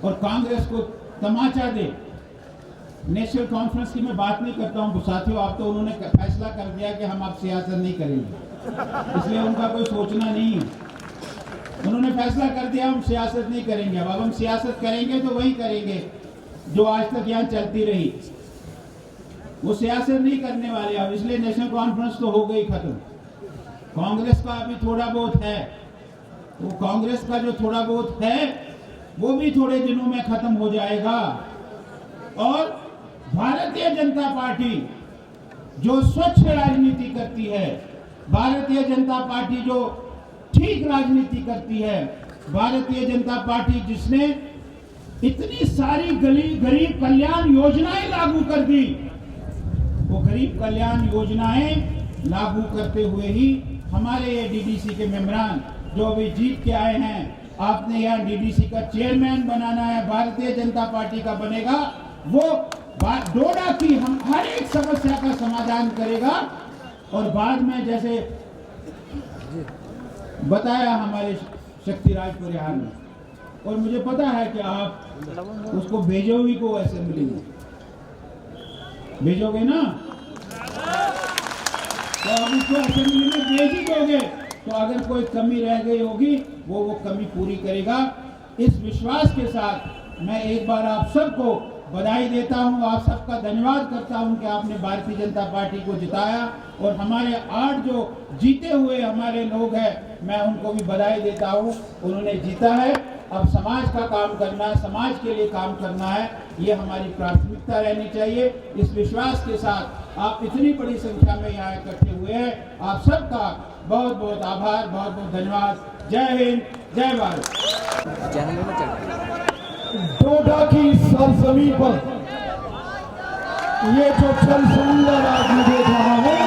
और कांग्रेस को तमाचा दे। नेशनल कॉन्फ्रेंस की मैं बात नहीं करता हूं साथियों, अब तो उन्होंने फैसला कर दिया कि हम अब सियासत नहीं करेंगे, इसलिए उनका कोई सोचना नहीं है। उन्होंने फैसला कर दिया हम सियासत नहीं करेंगे। अब हम सियासत करेंगे तो वही करेंगे जो आज तक यहाँ चलती रही, वो सियासत नहीं करने वाले अब, इसलिए नेशनल कॉन्फ्रेंस तो हो गई खत्म। कांग्रेस का अभी थोड़ा बहुत है, वो कांग्रेस का जो थोड़ा बहुत है वो भी थोड़े दिनों में खत्म हो जाएगा। और भारतीय जनता पार्टी जो स्वच्छ राजनीति करती है, भारतीय जनता पार्टी जो ठीक राजनीति करती है, भारतीय जनता पार्टी जिसने इतनी सारी गरीब कल्याण योजनाएं लागू कर दी, वो गरीब कल्याण योजनाएं लागू करते हुए ही हमारे ये डीडीसी के मेंबरान जो अभी जीत के आए हैं, आपने यहाँ डीडीसी का चेयरमैन बनाना है, भारतीय जनता पार्टी का बनेगा, वो डोडा की हम हर एक समस्या का समाधान करेगा। और बाद में जैसे बताया हमारे शक्तिराज परिहार ने, और मुझे पता है कि आप उसको भेजोगे को असेंबली में, भेजोगे ना, तो आप उसको असेंबली में भेज ही दोगे, तो अगर कोई कमी रह गई होगी वो कमी पूरी करेगा। इस विश्वास के साथ मैं एक बार आप सबको बधाई देता हूं, आप सबका धन्यवाद करता हूं कि आपने भारतीय जनता पार्टी को जिताया, और हमारे 8 जो जीते हुए हमारे लोग हैं, मैं उनको भी बधाई देता हूं, उन्होंने जीता है। अब समाज का काम करना है, समाज के लिए काम करना है, ये हमारी प्राथमिकता रहनी चाहिए। इस विश्वास के साथ आप इतनी बड़ी संख्या में यहाँ इकट्ठे हुए हैं, आप सबका बहुत बहुत आभार, बहुत बहुत धन्यवाद। जय हिंद, जय भारत। डोडा की सरजमीन पर ये जो जल समुंदर आज मैं देख रहा हूं,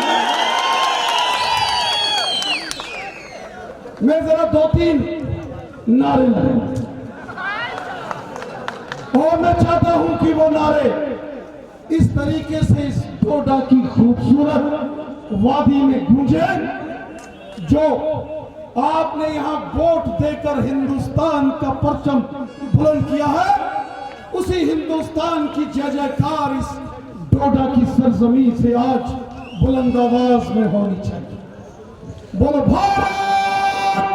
मैं जरा 2-3 नारे लूं, और मैं चाहता हूं कि वो नारे इस तरीके से इस डोडा की खूबसूरत वादी में गूंजे, जो आपने यहां वोट देकर हिंदुस्तान का परचम बुलंद किया है, उसी हिंदुस्तान की जय जयकार इस डोडा की सरजमीन से आज बुलंद आवाज में होनी चाहिए। बोलो भारत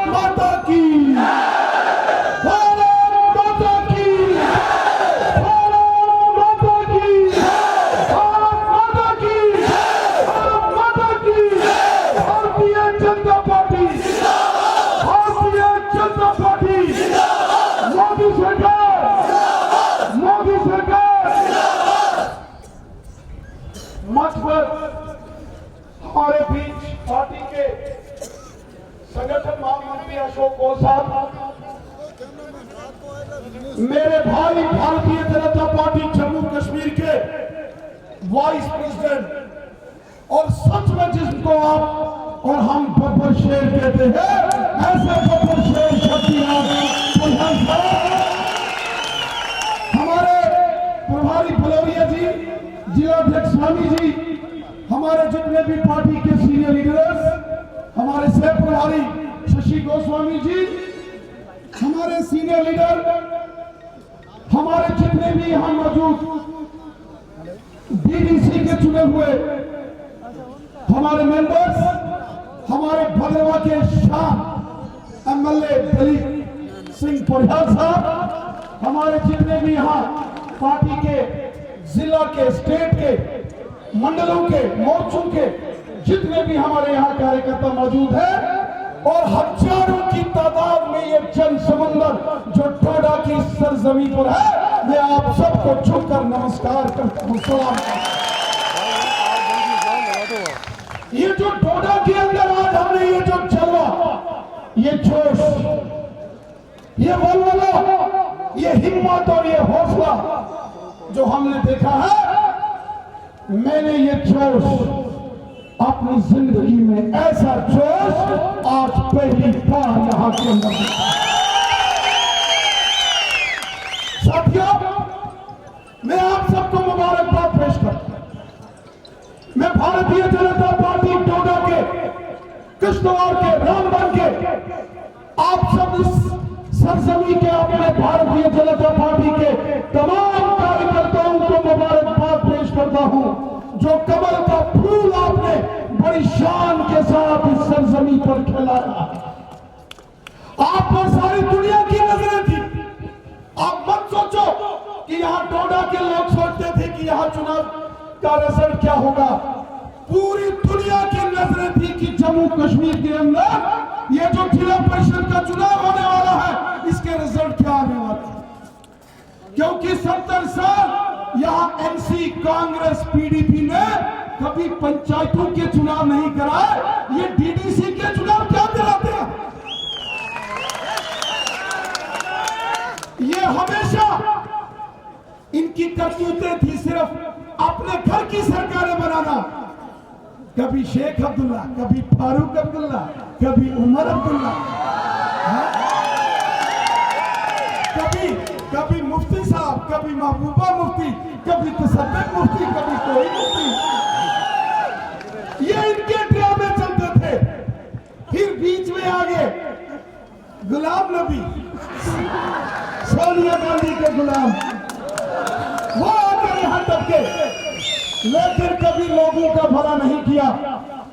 माता की, भारत माता की, भारत माता की, भारत माता की, भारत माता की। भारतीय जनता पार्टी, भारतीय जनता पार्टी, मोदी सरकार, मोदी सरकार। मंच पर हमारे बीच पार्टी के संगठन महामंत्री अशोक गौर साहब, मेरे भाई भारतीय जनता पार्टी जम्मू कश्मीर के वाइस प्रेसिडेंट, और सच में जिसको आप और हम बब्बर शेर कहते हैं, ऐसे बब्बर शेर शक्तिराज परिहार साहब, हमारे प्रभारी बलौरिया जी, जिलाध्यक्ष स्वामी जी, हमारे जितने भी पार्टी के सीनियर लीडर्स, हमारे सह प्रभारी शशि गोस्वामी जी, हमारे सीनियर लीडर, हमारे जितने भी यहाँ मौजूद डीडीसी के चुने हुए हमारे मेंबर्स, हमारे भदरवा के शान एमएलए दलीप सिंह परिहार साहब, हमारे जितने भी यहाँ पार्टी के जिला के, स्टेट के, मंडलों के, मोर्चों के जितने भी हमारे यहाँ कार्यकर्ता मौजूद हैं, और हजारों की तादाद में ये जन समंदर जो डोडा की सरजमी पर है, मैं आप सबको झुककर नमस्कार करता हूँ, सलाम। ये जो डोडा के अंदर आज हमने ये जो जलवा, ये जोश, ये वलवला, ये हिम्मत और ये हौसला जो हमने देखा है, मैंने ये जोश अपनी जिंदगी में, ऐसा जोश आज पहली बार यहां के अंदर देखा। साथियों, मैं आप सबको मुबारकबाद पेश करता हूं। मैं भारतीय जनता पार्टी डोडा के, किश्तवाड़ के, रामबन के, आप सब इस सरजमी के अपने भारतीय जनता पार्टी के तमाम कार्यकर्ताओं को मुबारकबाद पेश करता हूं, जो कमल का फूल आपने बड़ी शान के साथ इस सरजमी पर खिलाया। आप पर सारी दुनिया की नजरें थी। आप मत सोचो कि यहाँ डोडा के लोग सोचते थे कि यहाँ चुनाव का रिजल्ट क्या होगा। पूरी दुनिया की नजरें थी कि जम्मू कश्मीर के अंदर ये जो जिला परिषद का चुनाव होने वाला है, इसके रिजल्ट क्या आने वाले हैं, क्योंकि 70 साल यहाँ एनसी, कांग्रेस, पीडीपी ने कभी पंचायतों के चुनाव नहीं कराए। ये डीडीसी के चुनाव क्या कराते हैं? ये हमेशा इनकी करतूतें थी सिर्फ अपने घर की सरकारें बनाना। कभी शेख अब्दुल्ला, कभी फारूक अब्दुल्ला, कभी उमर अब्दुल्ला, कभी मुफ्ती साहब, कभी महबूबा मुफ्ती, कभी तसद्दुक मुफ्ती, कभी कोई मुफ्ती। ये इनके ड्रामे चलते थे। फिर बीच में आगे गुलाम नबी, सोनिया गांधी के गुलाम, वो आकर यहां टपके, लेकिन कभी लोगों का भला नहीं किया।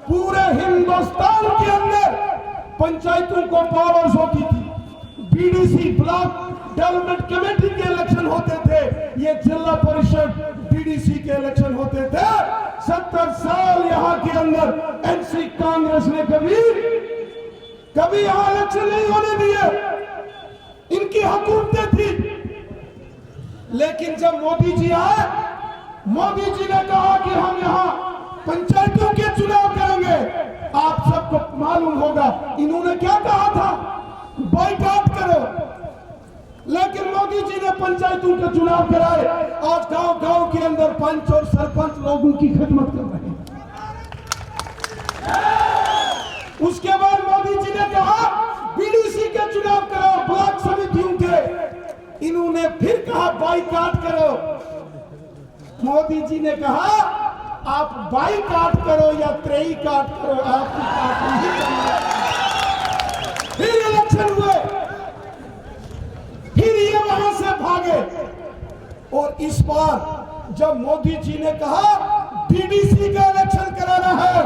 पूरे हिंदुस्तान के अंदर पंचायतों को पावर्स होती थी, बीडीसी, ब्लॉक डेवलपमेंट कमेटी के इलेक्शन होते थे, ये जिला परिषद डीडीसी के इलेक्शन होते थे। 70 साल यहाँ के अंदर एनसी, कांग्रेस ने कभी यहाँ इलेक्शन नहीं होने दिए। इनकी हुकूमतें थी। लेकिन जब मोदी जी आए, मोदी जी ने कहा कि हम यहाँ पंचायतों के चुनाव करेंगे। आप सबको मालूम होगा इन्होंने क्या कहा था, बॉयकॉट करो। लेकिन मोदी जी ने पंचायतों के चुनाव कराए। आज गांव गांव के अंदर पंच और सरपंच लोगों की खिदमत कर रहे हैं। उसके बाद मोदी जी ने कहा बीडीसी के चुनाव करो, ब्लॉक समितियों के। इन्होंने फिर कहा बाइकाट करो। मोदी जी ने कहा आप बाइकाट करो या त्रेई काट करो, आपकी पार्टी ही करनी। फिर इलेक्शन हुए, फिर ये वहां से भागे। और इस बार जब मोदी जी ने कहा डीडीसी का इलेक्शन कराना है,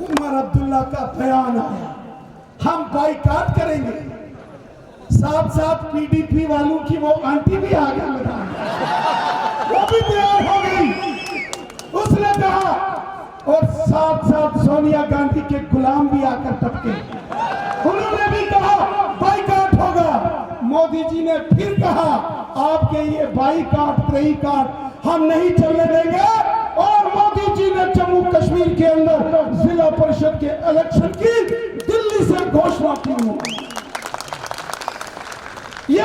उमर अब्दुल्ला का बयान आया, हम बाइकाट करेंगे। साथ साथ पीडीपी वालों की वो आंटी भी आ गया, वो भी तैयार हो गई। उसने कहा, और साथ साथ सोनिया गांधी के गुलाम भी आकर टपके, उन्होंने भी कहा बाइकाट होगा। मोदी जी ने फिर कहा आपके ये बाइकाट, त्रेईकाट हम नहीं चलने देंगे। और मोदी जी ने जम्मू कश्मीर के अंदर जिला परिषद के इलेक्शन की दिल्ली से घोषणा की। ये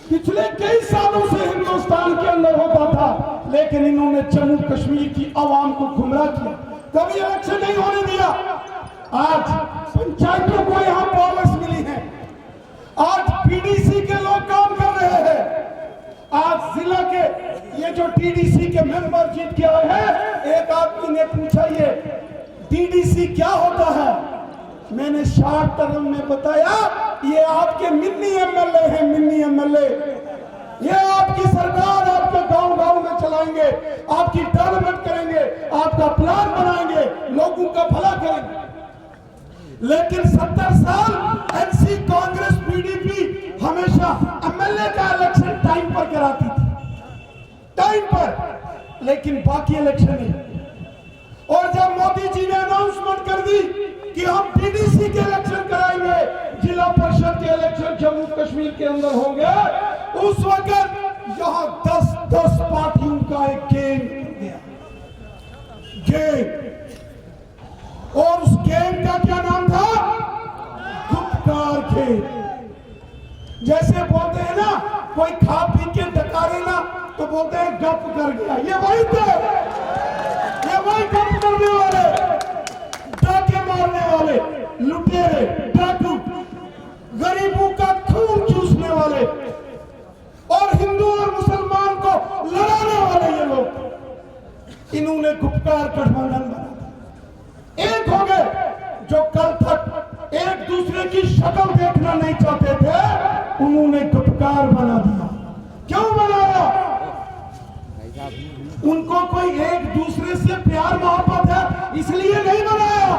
पिछले कई सालों से हिंदुस्तान के अंदर होता था, लेकिन इन्होंने जम्मू कश्मीर की आवाम को गुमराह किया, कभी इलेक्शन नहीं होने दिया। आज पंचायतों को यहाँ पावर्स मिली है, आज पीडीसी के लोग काम कर रहे हैं। आज जिला के ये जो डीडीसी के मेंबर जीत के आए हैं, एक आदमी ने पूछा ये डीडीसी क्या होता है। मैंने शॉर्ट टर्म में बताया ये आपके मिनी एमएलए हैं, मिनी एमएलए। ये आपकी सरकार आपके गांव गांव में चलाएंगे, आपकी डेवलपमेंट करेंगे, आपका प्लान बनाएंगे, लोगों का भला करेंगे। लेकिन 70 साल एनसी कांग्रेस पीडीपी हमेशा एमएलए का इलेक्शन टाइम पर कराती थी, टाइम पर, लेकिन बाकी इलेक्शन नहीं। और जब मोदी जी ने अनाउंसमेंट कर दी कि हम डीडीसी के इलेक्शन कराएंगे, जिला परिषद के इलेक्शन जम्मू कश्मीर के अंदर होंगे, उस वक्त यहां 10-10 पार्टियों का एक गेम गया, गेम। और उस गेम का क्या नाम था? गुप्तकार खेल। जैसे बोलते हैं ना, कोई खा पी के डकारे ना तो बोलते हैं गप कर गया, ये वही थे, ये वही गप करने वाले, डाके मारने वाले, लुटेरे, डाकू, गरीबों का खून चूसने वाले और हिंदू और मुसलमान को लड़ाने वाले ये लोग, इन्होंने गुप्तकार गठबंधन बना। एक हो गए जो कल तक एक दूसरे की शक्ल देखना नहीं चाहते थे, उन्होंने गुप्तकार बना दिया। क्यों बनाया? उनको कोई एक दूसरे से प्यार मोहब्बत है इसलिए नहीं बनाया।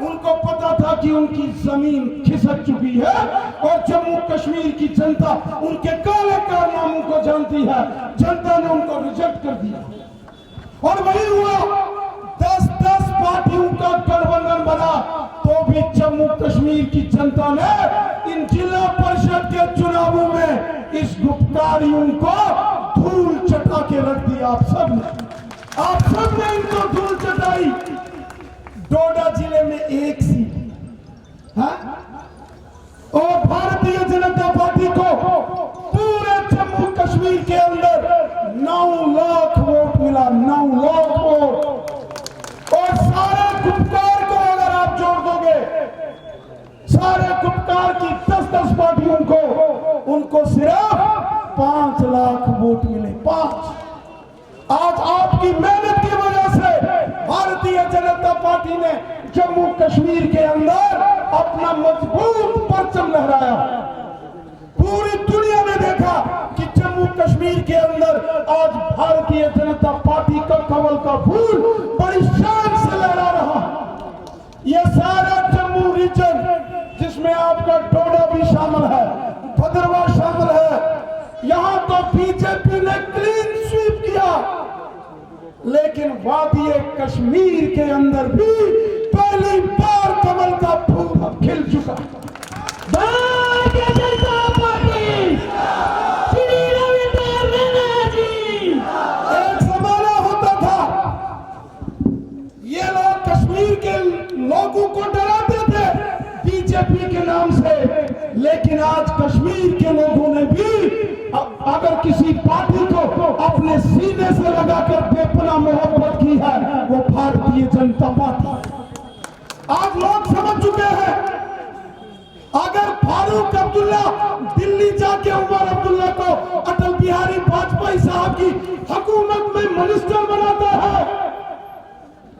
उनको पता था कि उनकी जमीन खिसक चुकी है और जम्मू कश्मीर की जनता उनके काले कारनामों को जानती है। जनता ने उनको रिजेक्ट कर दिया और वही हुआ। 10-10 पार्टियों का गठबंधन बना तो भी जम्मू कश्मीर की जनता ने इन जिला परिषद के चुनावों में इस गुप्तकारियों को धूल चटा के रख दिया। आप सब ने इनको धूल चटाई। डोडा जिले में एक सीट, और भारतीय जनता पार्टी को पूरे जम्मू कश्मीर के अंदर 9 लाख वोट मिला, 9 लाख वोट। और सारे गुप्तकार को अगर आप जोड़ दोगे, सारे गुप्तकार की 10-10 पार्टियों को, उनको सिर्फ 5 लाख वोट मिले। 5। आज आपकी मेहनत की वजह से भारतीय जनता पार्टी ने जम्मू कश्मीर के अंदर अपना मजबूत परचम लहराया। पूरी दुनिया ने देखा कि जम्मू कश्मीर के अंदर आज भारतीय जनता पार्टी का कमल का फूल बड़ी शान से लहरा रहा। यह सारा जम्मू रीजन, जिसमें आपका डोडा भी शामिल है, भद्रवाह शामिल है, यहां तो बीजेपी ने क्लीन स्वीप किया। लेकिन वादी कश्मीर के अंदर भी पहली बार कमल का फूल खिल चुका। भारतीय जनता पार्टी, श्री रविंदर रैना जी। एक जमाना होता था, ये लोग कश्मीर के लोगों को डराते थे बीजेपी के नाम से, लेकिन आज कश्मीर के लोगों ने भी अगर किसी पार्टी को अपने सीने से लगाकर बेपनाह मोहब्बत की है, वो भारतीय जनता पार्टी। आज लोग समझ चुके हैं, अगर फारूक अब्दुल्ला दिल्ली जाके उमर अब्दुल्ला को अटल बिहारी वाजपेयी साहब की हुकूमत में मिनिस्टर बनाता है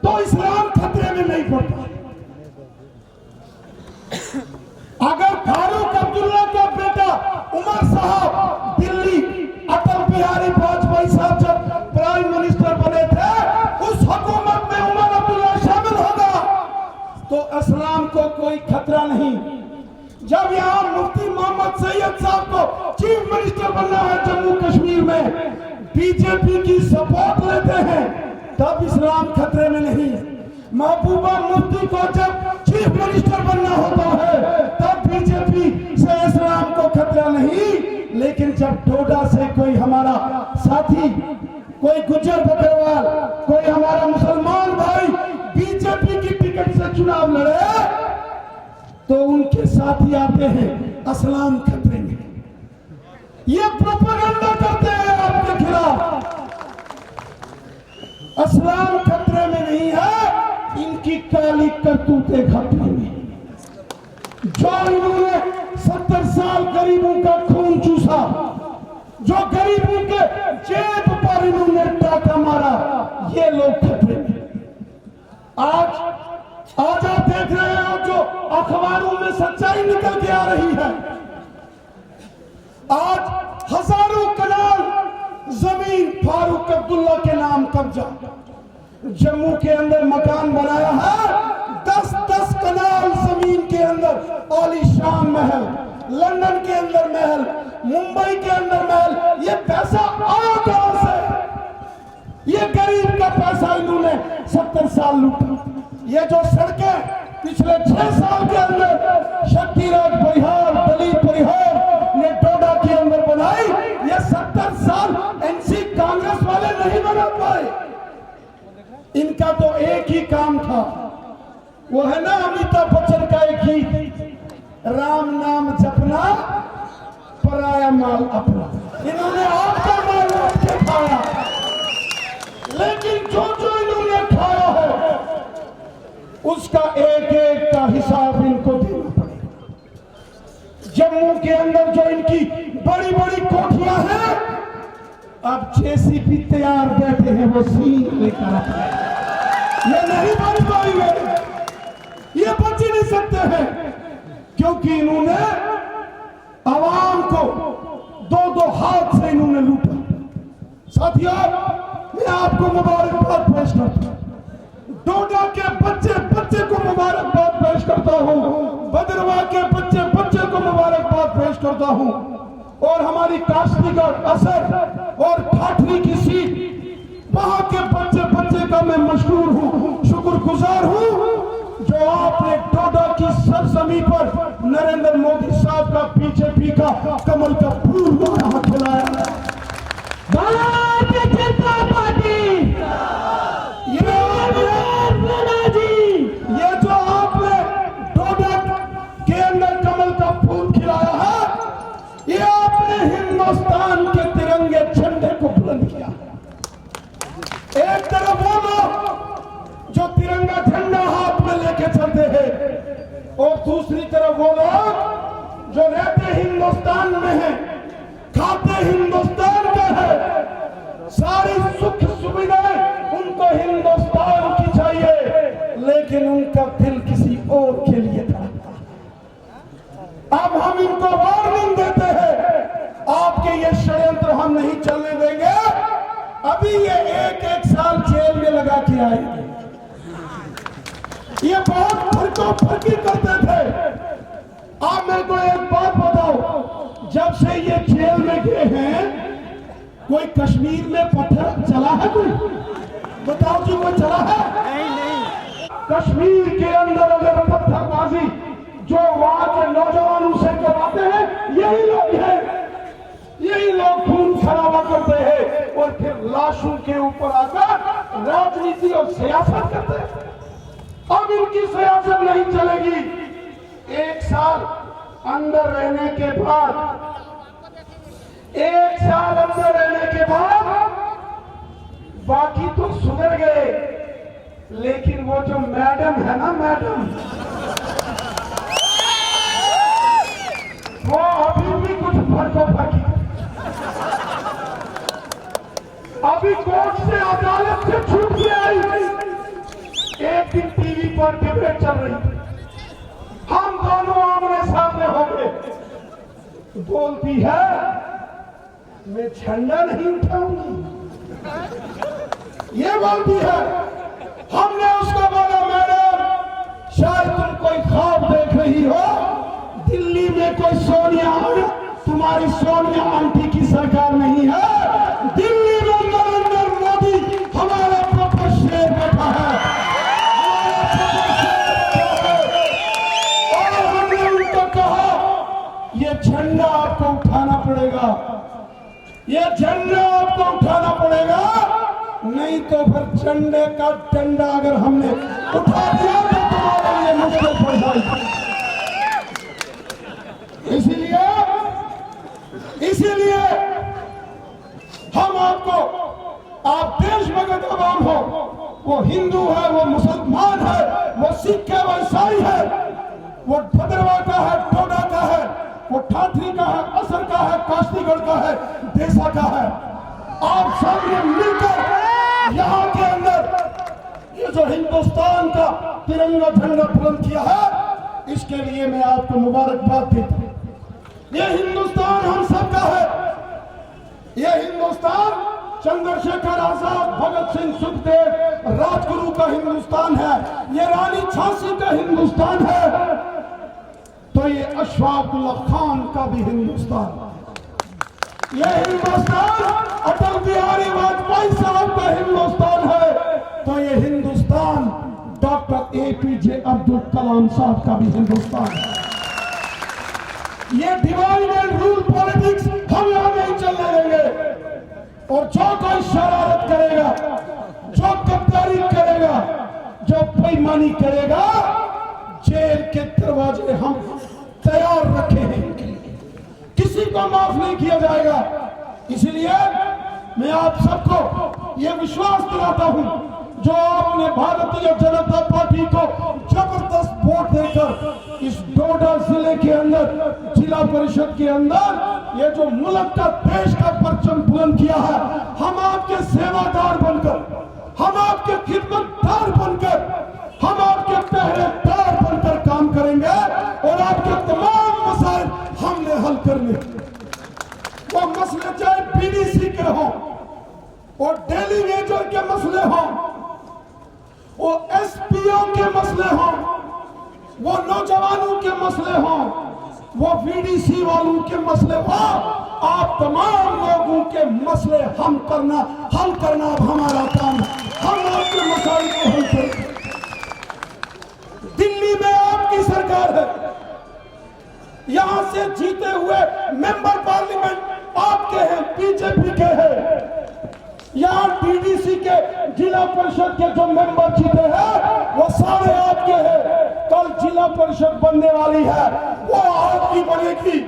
तो इस्लाम खतरे में नहीं पड़ता। अगर फारूक अब्दुल्ला का बेटा उमर साहब दिल्ली अटल बिहारी वाजपेयी साहब जब प्राइम मिनिस्टर बने थे, उस हुकूमत में उमर अब्दुल्ला शामिल होगा तो इस्लाम को कोई खतरा नहीं। जब यहाँ मुफ्ती मोहम्मद सैयद साहब को चीफ मिनिस्टर बनना है जम्मू कश्मीर में, बीजेपी की सपोर्ट लेते हैं, तब इस्लाम खतरे में नहीं है। महबूबा मुफ्ती को जब चीफ मिनिस्टर बनना होता है, तब बीजेपी से इस्लाम को खतरा नहीं। लेकिन जब डोडा से कोई हमारा साथी, कोई गुज्जर बकरवाल, कोई हमारा मुसलमान भाई बीजेपी की टिकट से चुनाव लड़े, तो उनके साथी आते हैं इस्लाम खतरे में। ये प्रोपेगेंडा करते हैं आपके खिलाफ। इस्लाम खतरे में नहीं है, इनकी काली करतूतें खतरे में। जो इन्होंने 70 साल गरीबों का खून चूसा, जो गरीबों के जेब पर इन्होंने डाका मारा, ये लोग खतरे में। आज आप देख रहे हो जो अखबारों में सच्चाई निकल के आ रही है। आज हजारों कनाल जमीन फारूक अब्दुल्ला के नाम कब्जा, जम्मू के अंदर मकान बनाया है 10-10 कनाल जमीन के अंदर आलीशान महल, लंदन के अंदर महल, मुंबई के अंदर महल। ये पैसा आया कहां से? ये गरीब का पैसा इन्होंने 70 साल लूटा। ये जो सड़कें पिछले 6 साल के अंदर शक्तिराज परिहार, दलित परिहार ने डोडा के अंदर बनाई, ये 70 साल एनसी कांग्रेस वाले नहीं बना पाए। इनका तो एक ही काम था, वो है ना अमिताभ बच्चन का एक ही, राम नाम जपना, पराया माल अपना। इन्होंने आपका माल लूट के खाया, लेकिन जो जो इन्होंने खाया है उसका एक एक का हिसाब इनको देना पड़ेगा। जम्मू के अंदर जो इनकी बड़ी बड़ी कोठियां हैं, अब जेसीबी तैयार बैठे हैं वो सीन लेकर आते हैं। ये नहीं बन पाएंगे, ये बच ही नहीं सकते हैं, क्योंकि इन्होंने आवाम को 2-2 हाथ से इन्होंने लूटा। साथियों, मैं आपको मुबारकबाद पेश करता हूं, डोडा के बच्चे बच्चे को मुबारकबाद पेश करता हूं, भद्रवाह के बच्चे बच्चे को मुबारकबाद पेश करता हूं, और हमारी काशीगढ़, असर और ठाठरी की सीट, वहां के बच्चे बच्चे का मैं मशहूर हूं, शुक्रगुजार हूं, जो आपने डोडा की सरजमी पर नरेंद्र मोदी साहब का बीजेपी का कमल का फूल वहां खिलाया। भारतीय जनता पार्टी, ये जो आपने डोडा के अंदर कमल का फूल खिलाया है, ये आपने हिंदुस्तान के तिरंगे झंडे को बुलंद किया। एक तरफ वो लोग जो तिरंगा झंडा हाथ में लेके चलते हैं, और दूसरी तरफ वो लोग जो रहते हिंदुस्तान में हैं, खाते हिंदुस्तान का है, सारी सुख सुविधाएं उनको हिंदुस्तान की चाहिए, लेकिन उनका दिल किसी और के लिए था। अब हम इनको वार्निंग देते हैं, आपके ये षड्यंत्र हम नहीं चलने देंगे। अभी ये 1-1 साल जेल में लगा के आएंगे। ये बहुत फर्की करते थे। आप मेरे को एक बात बताओ, जब से ये जेल में गए हैं, कोई कश्मीर में पत्थर चला है? कोई बताओ जी, कोई चला है? नहीं। कश्मीर के अंदर अगर पत्थरबाजी जो वहां के नौजवानों से करवाते हैं, यही लोग हैं, यही लोग खून खराबा करते हैं और फिर लाशों के ऊपर आकर राजनीति और सियासत करते हैं। अब इनकी सियासत नहीं चलेगी। 1 साल अंदर रहने के बाद, 1 साल अंदर रहने के बाद बाकी तो सुधर गए, लेकिन वो जो मैडम है ना, मैडम, वो अभी भी कुछ फर्की। अभी कोर्ट से, अदालत से छूट के आई। एक दिन टीवी पर डिबेट चल रही, हम दोनों आमने सामने हो गए। बोलती है, मैं झंडा नहीं उठाऊंगी, ये बोलती है। हमने उसको बोला, मैडम शायद तुम कोई ख्वाब देख रही हो, दिल्ली में कोई सोनिया, तुम्हारी सोनिया आंटी की सरकार नहीं है, दिल्ली में नरेंद्र मोदी हमारा प्रॉपर शेर बैठा है। और हमने उनको कहा, ये झंडा आपको उठाना पड़ेगा, ये झंडा आपको उठाना पड़ेगा, नहीं तो फिर झंडे का डंडा अगर हमने उठा दिया तो तुम्हारे लिए मुश्किल पड़ जाएगी। इसीलिए हम आपको, आप देशभक्त आवाम हो, वो हिंदू है, वो मुसलमान है, वो सिख है, वो ईसाई है, वो भद्रवाह का है, डोडा का है, वो ठाठरी का है, असर का है, काशीगढ़ का है, देसा का है, आप सब ने मिलकर यहाँ के अंदर ये जो हिंदुस्तान का तिरंगा झंडा बुलंद किया है, इसके लिए मैं आपको मुबारकबाद देता हूँ। ये हिंदुस्तान हम सबका है, ये हिंदुस्तान चंद्रशेखर आजाद, भगत सिंह, सुखदेव, राजगुरु का हिंदुस्तान है, ये रानी झांसी का हिंदुस्तान है, तो ये अशफाक उल्लाह खान का भी हिंदुस्तान, ये हिंदुस्तान अटल बिहारी वाजपेयी साहब का हिंदुस्तान है, तो ये हिंदुस्तान डॉक्टर APJ अब्दुल कलाम साहब का भी हिंदुस्तान है। ये डिवाइड एंड रूल पॉलिटिक्स हम यहां नहीं चलने देंगे, और जो कोई शरारत करेगा, जो गद्दारी करेगा, जो बेईमानी करेगा, जेल के दरवाजे हम तैयार रखे हैं इनके लिए, किसी को माफ नहीं किया जाएगा। इसलिए मैं आप सबको यह विश्वास दिलाता हूं, जो आपने भारतीय जनता पार्टी को जबरदस्त वोट देकर इस डोडा जिले के अंदर, जिला परिषद के अंदर ये जो मुल्क का, देश का परचम बुलंद किया है, हम आपके सेवादार बनकर, हम आपके खिदमतदार बनकर, हम आपके पहरेदार बनकर काम करेंगे, और आपके तमाम मसाइल हमने हल करने। वो मसले चाहे BDC के हों, और डेली वेजर के मसले हों, वो SPO के मसले हों, वो नौजवानों के मसले हों, वो VDC वालों के मसले हों, आप तमाम लोगों के मसले हल करना अब हमारा काम है। हम आपके मसाइल को हल करेंगे। दिल्ली में आपकी सरकार है, यहां से जीते हुए मेंबर पार्लियामेंट आपके हैं, BJP के हैं। यहाँ DDC के, जिला परिषद के जो मेंबर जीते हैं वो सारे आपके हैं। कल जिला परिषद बनने वाली है, वो आपकी बनेगी।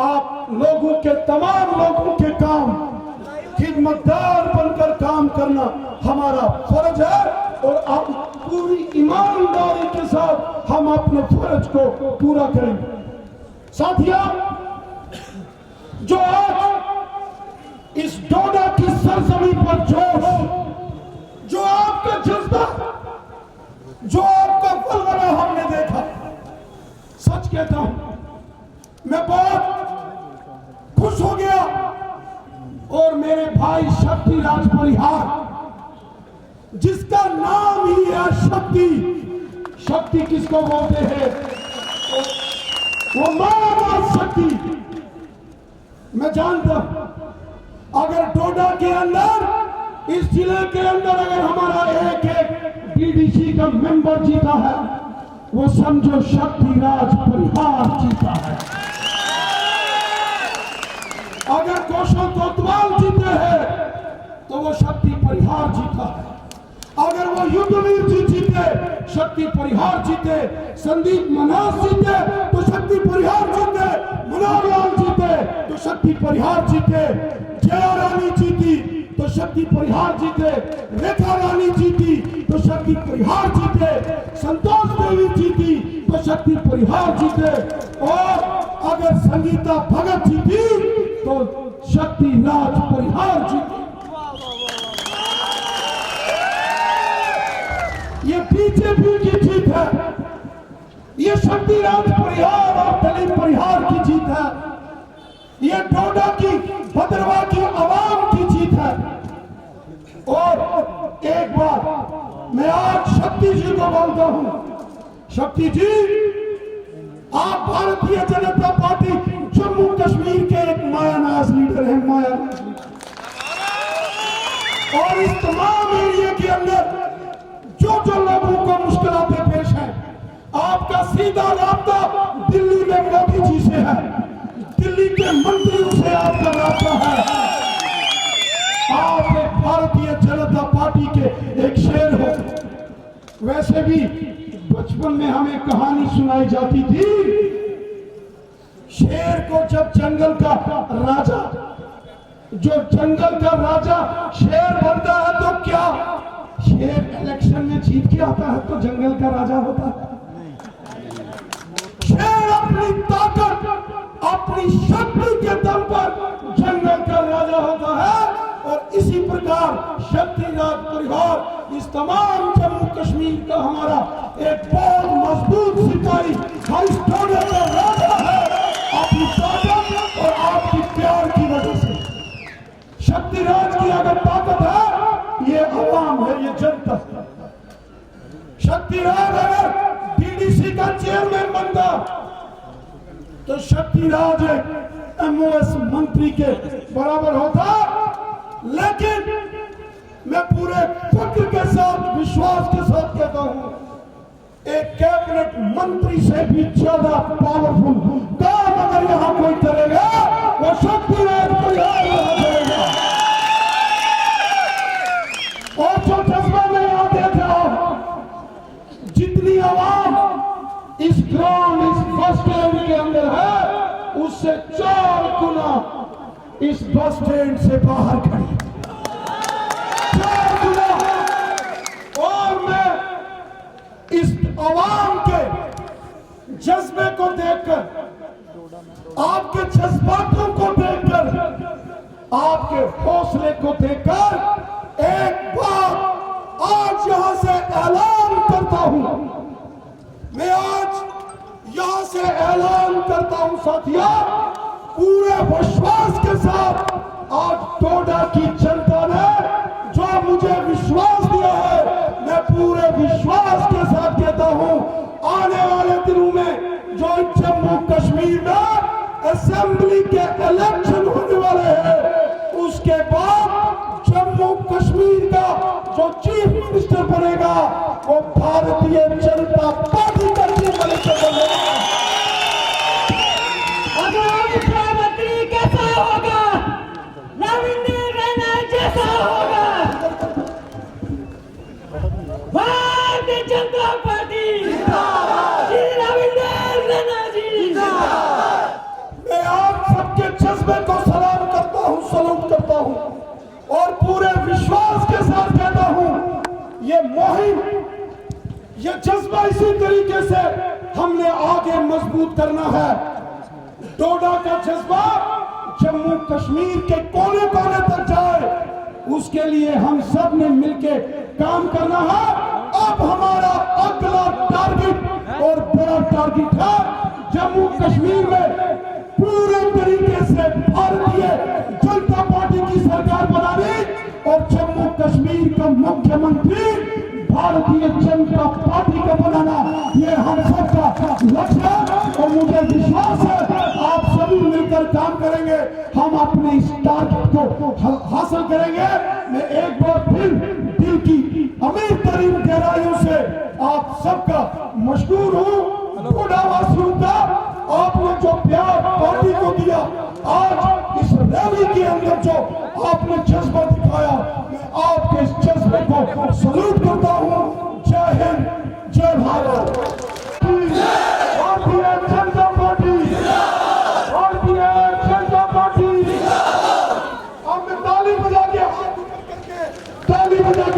आप लोगों के, तमाम लोगों के काम, खिदमतदार बनकर काम करना हमारा फर्ज है, और आप पूरी ईमानदारी के साथ हम अपने फर्ज को पूरा करेंगे। साथियों, जो आज इस डोडा की सरजमीन पर जोश, जो आपका जज्बा, जो आपका वलवला हमने देखा, सच कहता हूं मैं बहुत खुश हो गया। और मेरे भाई शक्ति राज परिहार, जिसका नाम ही है शक्ति, शक्ति किसको बोलते हैं? वो मां शक्ति। मैं जानता हूं, अगर डोडा के अंदर, इस जिले के अंदर अगर हमारा एक BDC का मेंबर जीता है, वो समझो शक्ति राज परिहार जीता है। अगर कौशल कोतवाल जीते हैं तो वो शक्ति परिहार जीता है। अगर वो युद्धवीर जी जीते, शक्ति परिहार जीते, संदीप मनास जीते तो शक्ति परिहार जीते, मनोहर लाल जीते तो शक्ति परिहार जीते, जया रानी जीती तो शक्ति परिहार जीते, रेखा रानी जीती तो शक्ति परिहार जीते, संतोष देवी जीती तो शक्ति परिहार जीते, और अगर संगीता भगत जीती तो शक्ति राज परिहार जीती। ये BJP की जीत है, ये शक्ति राज परिहार और दलित परिहार की जीत है, ये डोडा की, भद्रवाह की आवाम की जीत है। और एक बात मैं आज शक्ति जी को बोलता हूं, शक्ति जी, आप भारतीय जनता पार्टी जम्मू कश्मीर के एक मायानाज लीडर हैं, मायानाज लीडर। और इस तमाम एरिया के अंदर जो लोगों को मुश्किलातें पेश हैं, आपका सीधा राब्ता दिल्ली में मोदी जी से है, दिल्ली के मंत्रियों से आपका राब्ता है। आप एक भारतीय जनता पार्टी के एक शेर हो। वैसे भी बचपन में हमें कहानी सुनाई जाती थी, शेर को जब जंगल का राजा, जो जंगल का राजा शेर बनता है तो क्या शेर इलेक्शन में जीत के आता है तो जंगल का राजा होता है? शेर अपनी ताकत, अपनी शक्ति के दम पर जंगल का राजा होता है। और इसी प्रकार शक्ति राज परिवार इस तमाम जम्मू कश्मीर का हमारा एक बहुत मजबूत सिपाही इस डोडा का राजा है, आपकी ताकत और आपकी प्यार की वजह से। शक्ति राज की अगर अवाम है, ये जनता। शक्तिराज अगर डीडीसी का चेयरमैन बनता तो शक्तिराज एमओएस मंत्री के बराबर होता, लेकिन मैं पूरे फक्र के साथ, विश्वास के साथ कहता हूं, एक कैबिनेट मंत्री से भी ज्यादा पावरफुल काम अगर यहां कोई करेगा वो शक्तिराज करेगा। और जो जज्बा में यहां देख रहा हूं, जितनी आवाम इस ग्राउंड, इस बस स्टैंड के अंदर है, उससे 4 गुना इस बस स्टैंड से बाहर खड़ी, 4 गुना। और मैं इस आवाम के जज्बे को देखकर, आपके जज्बातों को देखकर, आपके हौसले को देखकर एक बार आज यहां से ऐलान करता हूं, मैं आज यहां से ऐलान करता हूं साथियों, पूरे विश्वास के साथ, आज डोडा की जनता ने जो मुझे विश्वास दिया है, मैं पूरे विश्वास के साथ कहता हूं, आने वाले दिनों में जो जम्मू कश्मीर में असेंबली के इलेक्शन होने वाले हैं, उसके बाद जम्मू कश्मीर का जो चीफ मिनिस्टर बनेगा वो भारतीय जनता पार्टी का चीफ मिनिस्टर बनेगा। मुख्यमंत्री कैसा होगा? रविंद्र रैना जैसा होगा। भारतीय जनता पार्टी श्री रविंद्र रैना जी। मैं आप सबके जज्बे को सलाम करता हूं, सलूट करता हूं, और पूरे विश्वास के साथ कहता हूं, ये मुहिम, ये जज्बा इसी तरीके से हमने आगे मजबूत करना है। डोडा का जज्बा जम्मू कश्मीर के कोने कोने तक जाए, उसके लिए हम सब ने मिलकर काम करना है। अब हमारा अगला टारगेट और बड़ा टारगेट है जम्मू कश्मीर में पूरे तरीके से भारतीय जनता पार्टी की सरकार बनानी और जम्मू कश्मीर का मुख्यमंत्री भारतीय जनता पार्टी का बनाना, ये हम सबका लक्ष्य है। और मुझे विश्वास है आप सभी मिलकर काम करेंगे, हम अपने इस टारगेट को हासिल करेंगे। मैं एक बार फिर दिल की अमीर तरीन गहराइयों से आप सबका मशकूर हूँ। डोडावासियों का आपने जो प्यार पार्टी को दिया, आज इस रैली के अंदर जो आपने जज्बा दिखाया, मैं आपके इस जज्बे को सलूट करता हूँ। जय हिंद, जय भारत।